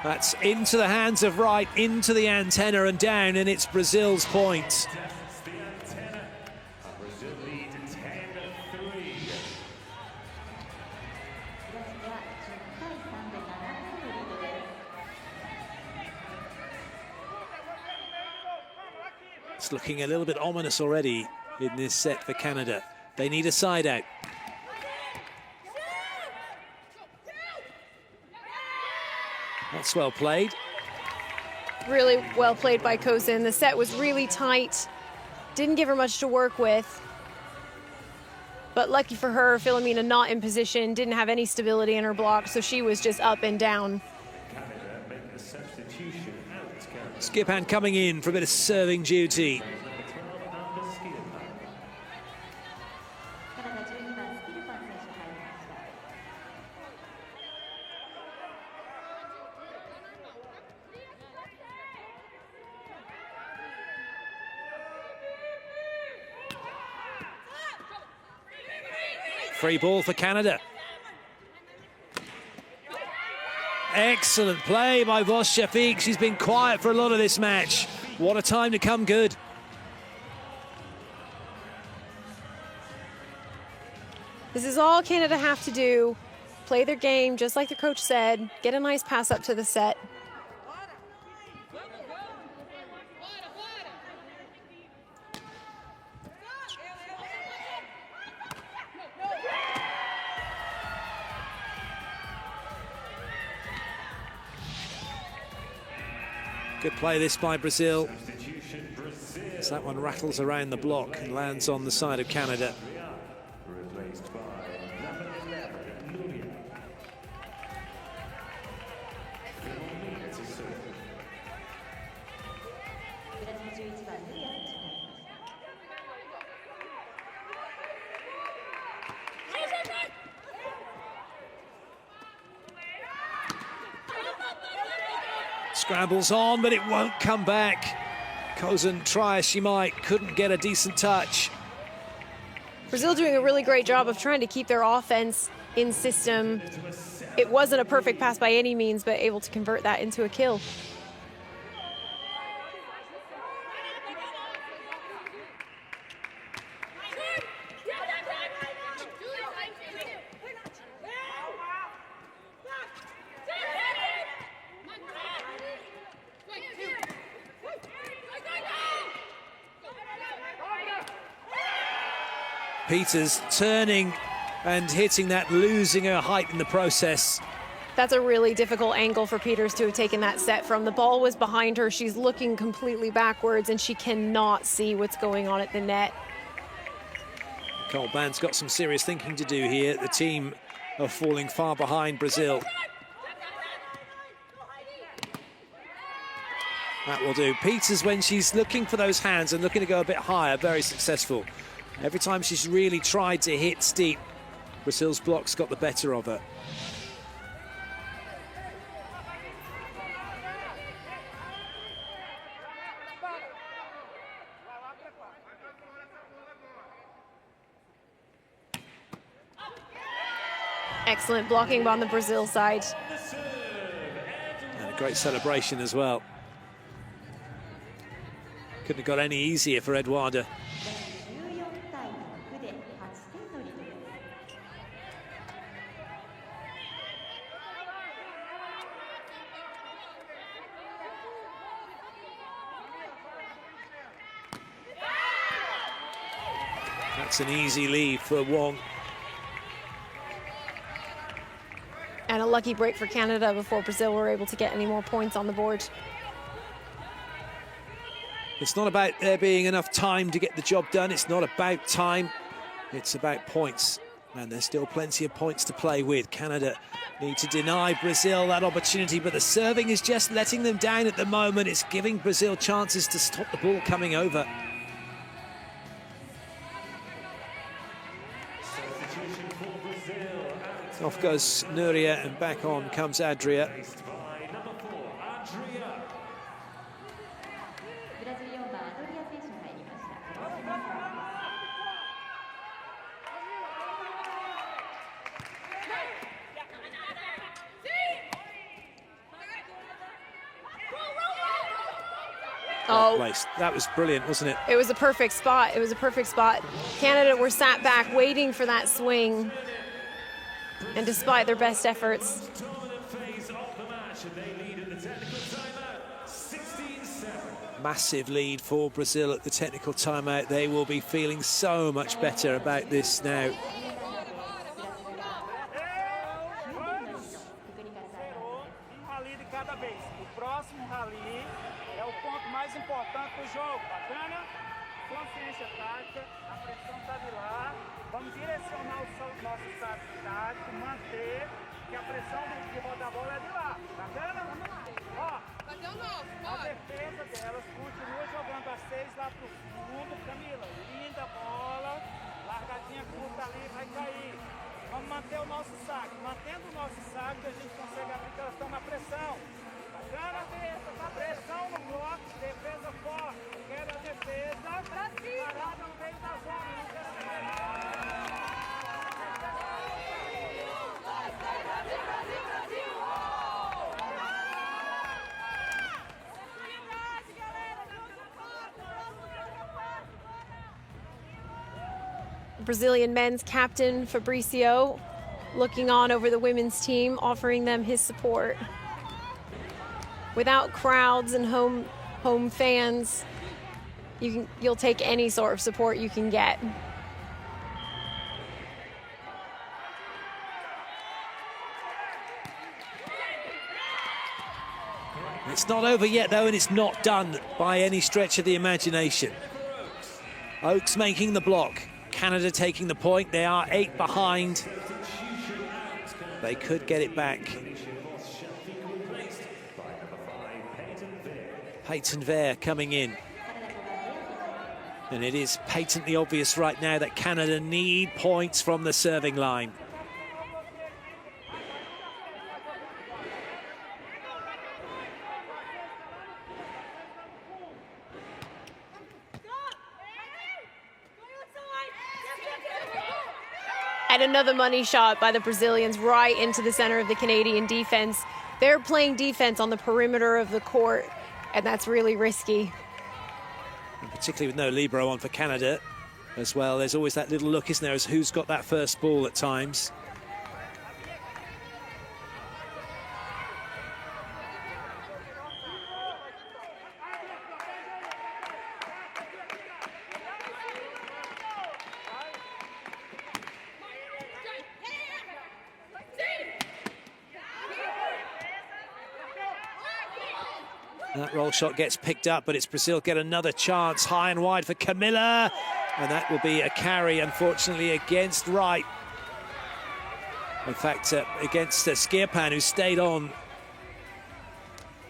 That's into the hands of Wright, into the antenna and down, and it's Brazil's point. Brazil lead 10-3. It's looking a little bit ominous already in this set for Canada. They need a side out. That's well played. Really well played by Kozin. The set was really tight. Didn't give her much to work with. But lucky for her, Filomena not in position, didn't have any stability in her block, so she was just up and down. Canada making a substitution out. Skipan coming in for a bit of serving duty. Number 12, Amber Skipan. カナダ12番スキルパン選手入りました。 Free ball for Canada. Excellent play by Vos Shafiq. She's been quiet for a lot of this match. What a time to come good. This is all Canada have to do. Play their game, just like the coach said. Get a nice pass up to the set. Good play this by Brazil. Substitution Brazil. As that one rattles around the block and lands on the side of Canada. Replaced by number 11, Nuria. Filomena to serve. ブラジル11番ヌリア選手入りました。 Scrambles on, but it won't come back. Kozin, try as she might, couldn't get a decent touch. Brazil doing a really great job of trying to keep their offense in system. It wasn't a perfect pass by any means, but able to convert that into a kill. Peters turning and hitting that, losing her height in the process. That's a really difficult angle for Peters to have taken that set from. The ball was behind her. She's looking completely backwards, and she cannot see what's going on at the net. Nicole Band's got some serious thinking to do here. The team are falling far behind Brazil. That will do. Peters, when she's looking for those hands and looking to go a bit higher, very successful. Every time she's really tried to hit steep, Brazil's blocks got the better of her. Excellent blocking on the Brazil side. And a great celebration as well. Couldn't have got any easier for Eduarda. 14対6で8点のリードです。 That's an easy lead for Wong. And a lucky break for Canada before Brazil were able to get any more points on the board. It's not about there being enough time to get the job done. It's not about time. It's about points. And there's still plenty of points to play with. Canada need to deny Brazil that opportunity, but the serving is just letting them down at the moment. It's giving Brazil chances to stop the ball coming over. Substitution for Brazil. Off goes Nuria and back on comes Adria. Replaced by number 4, Adria. ブラジル4番アドリア選手入りました。 Go, well placed. That was brilliant, wasn't it? It was a perfect spot. It was a perfect spot. Canada were sat back waiting for that swing. And despite their best efforts, massive lead for Brazil at the technical timeout. They will be feeling so much better about this now. Rally de cada vez. O próximo rally é o ponto mais importante do jogo. Bacana? Consciência tática, a pressão está de lá. Vamos direcionar o nosso saque tático, manter que a pressão de rodar a bola é de lá. Bacana? Ó. A defesa delas continua jogando a 6 lá pro fundo. Camila, linda bola. Largadinha curta ali, vai cair. Vamos manter o nosso saque. Mantendo o nosso saque, a gente consegue abrir que elas estão na pressão. Bacana? Pressão no bloco, defesa forte. Quero a defesa. Parada no meio da zona. Não quero a Brazilian men's captain Fabricio looking on over the women's team, offering them his support. Without crowds and home fans, you'll take any sort of support you can get. It's not over yet, though, and it's not done by any stretch of the imagination. Oakes making the block. Canada taking the point. They are 8 behind. They could get it back. Peyton Vare coming in. And it is patently obvious right now that Canada need points from the serving line. And another money shot by the Brazilians right into the center of the Canadian defense. They're playing defense on the perimeter of the court, and that's really risky. And particularly with no libero on for Canada as well. There's always that little look, isn't there, as who's got that first ball at times. That roll shot gets picked up, but it's Brazil get another chance high and wide for Camilla. And that will be a carry, unfortunately, against Wright. In fact, against Skirpan, who stayed on.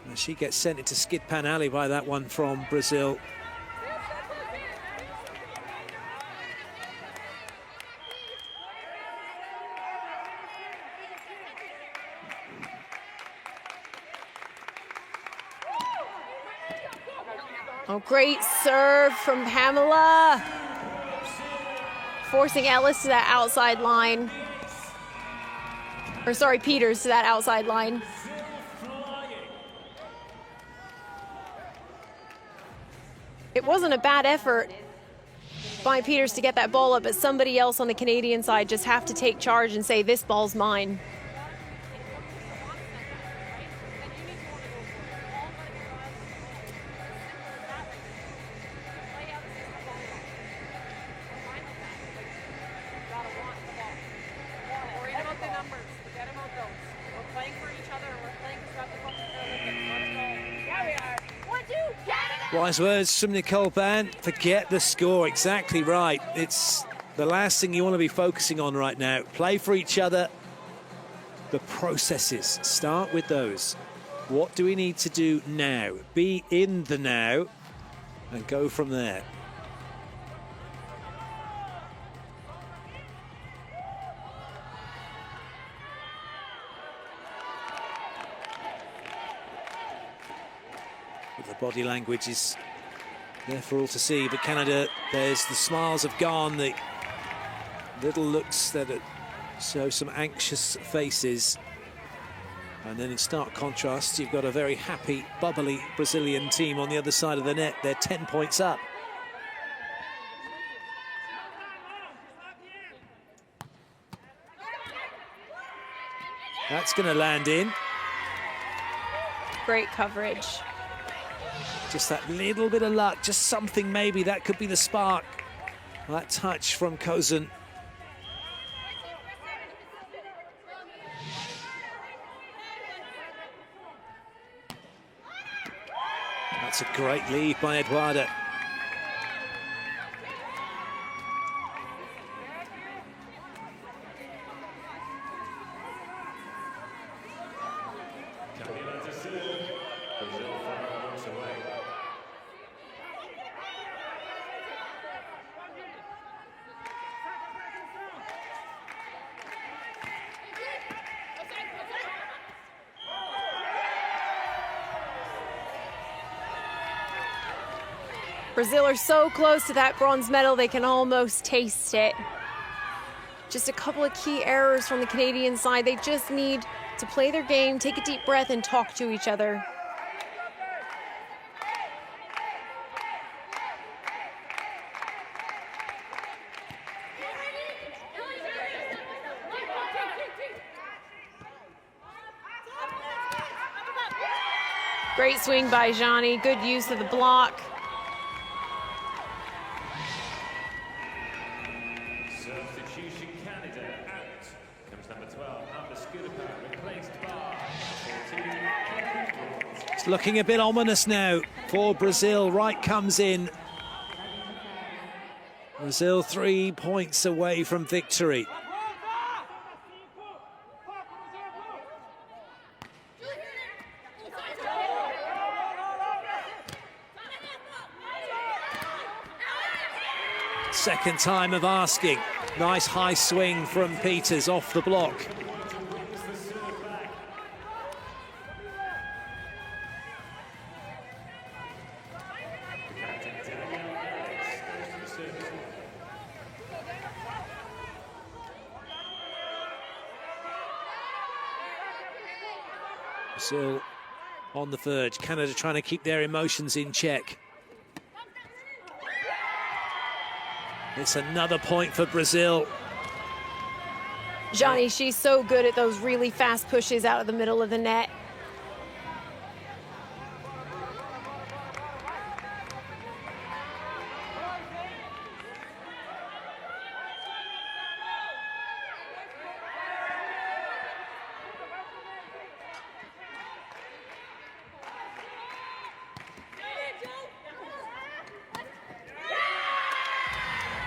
And she gets sent into Skidpan Alley by that one from Brazil. Oh, great serve from Pamela. Forcing Ellis to that outside line. Or sorry, Peters to that outside line. It wasn't a bad effort by Peters to get that ball up, but somebody else on the Canadian side just have to take charge and say, this ball's mine. Wise words from Nicole Ban. Forget the score. Exactly right. It's the last thing you want to be focusing on right now. Play for each other. The processes. Start with those. What do we need to do now? Be in the now and go from there. The body language is there for all to see, but Canada, there's the smiles have gone, the little looks that show some anxious faces. And then in stark contrast, you've got a very happy, bubbly Brazilian team on the other side of the net. They're 10 points up. That's going to land in. Great coverage. Just that little bit of luck, just something maybe, that could be the spark. That touch from Kozun. That's a great lead by Eduarda. Brazil are so close to that bronze medal, they can almost taste it. Just a couple of key errors from the Canadian side. They just need to play their game, take a deep breath, and talk to each other. Great swing by Johnny, good use of the block. Substitution Canada out. Comes number 12, replaced by 14. It's looking a bit ominous now for Brazil. Wright comes in. Brazil 3 points away from victory. Second time of asking. Nice high swing from Peters off the block. Brazil on the verge. Canada trying to keep their emotions in check. It's another point for Brazil. Johnny, she's so good at those really fast pushes out of the middle of the net.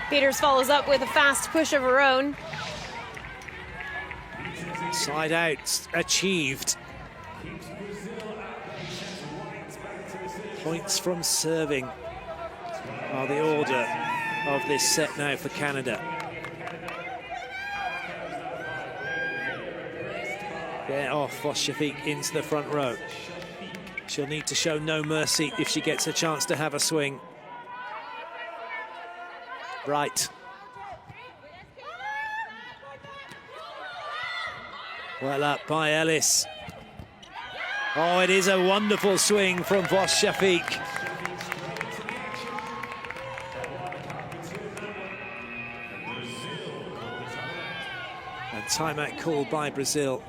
Peters follows up with a fast push of her own. Side out achieved. Points from serving are the order of this set now for Canada. They're off Shafiq into the front row. She'll need to show no mercy if she gets a chance to have a swing. Right. Well up by Ellis. Oh, it is a wonderful swing from Vos Shafiq. And timeout called by Brazil.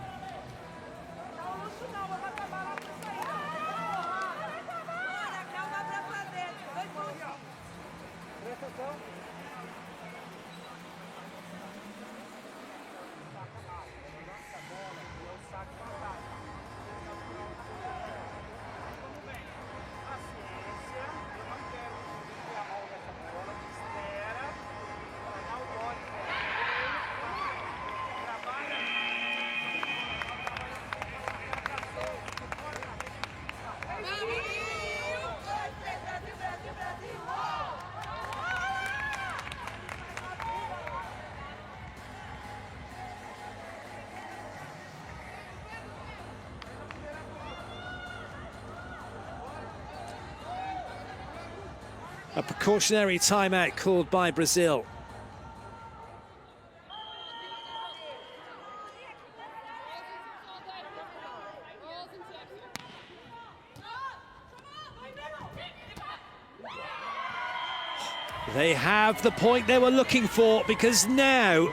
A precautionary timeout called by Brazil. They have the point they were looking for, because now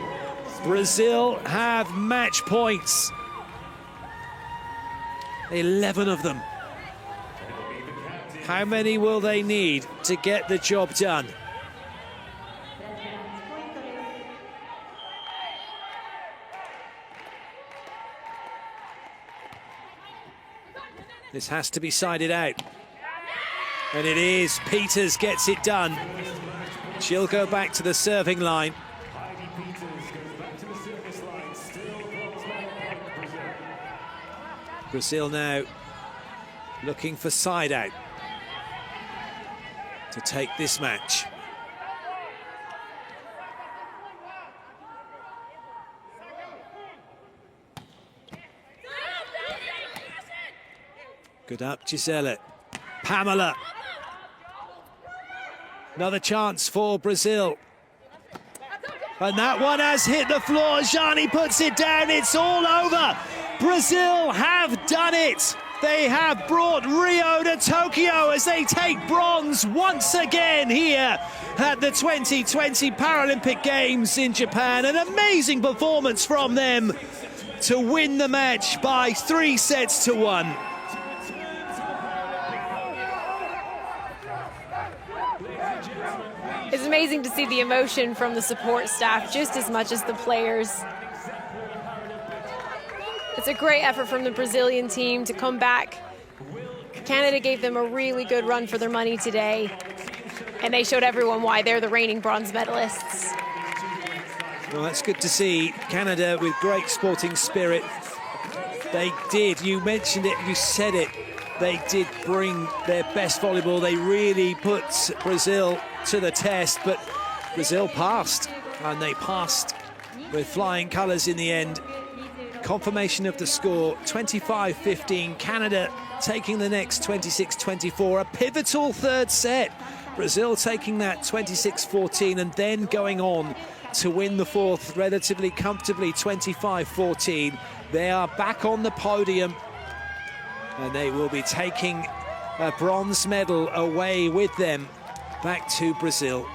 Brazil have match points. 11 of them. How many will they need to get the job done? This has to be sided out. And it is. Peters gets it done. She'll go back to the serving line. Brazil now looking for side out to take this match. Good up, Gisela. Pamela. Another chance for Brazil. And that one has hit the floor. Jani puts it down. It's all over. Brazil have done it. They have brought Rio to Tokyo as they take bronze once again here at the 2020 Paralympic Games in Japan. An amazing performance from them to win the match by 3-1. It's amazing to see the emotion from the support staff just as much as the players. It's a great effort from the Brazilian team to come back. Canada gave them a really good run for their money today, and they showed everyone why they're the reigning bronze medalists. Well, that's good to see. Canada with great sporting spirit. They did, you mentioned it, you said it, they did bring their best volleyball. They really put Brazil to the test, but Brazil passed, and they passed with flying colours in the end. Confirmation of the score, 25-15, Canada taking the next 26-24, a pivotal third set. Brazil taking that 26-14 and then going on to win the fourth relatively comfortably, 25-14. They are back on the podium, and they will be taking a bronze medal away with them back to Brazil.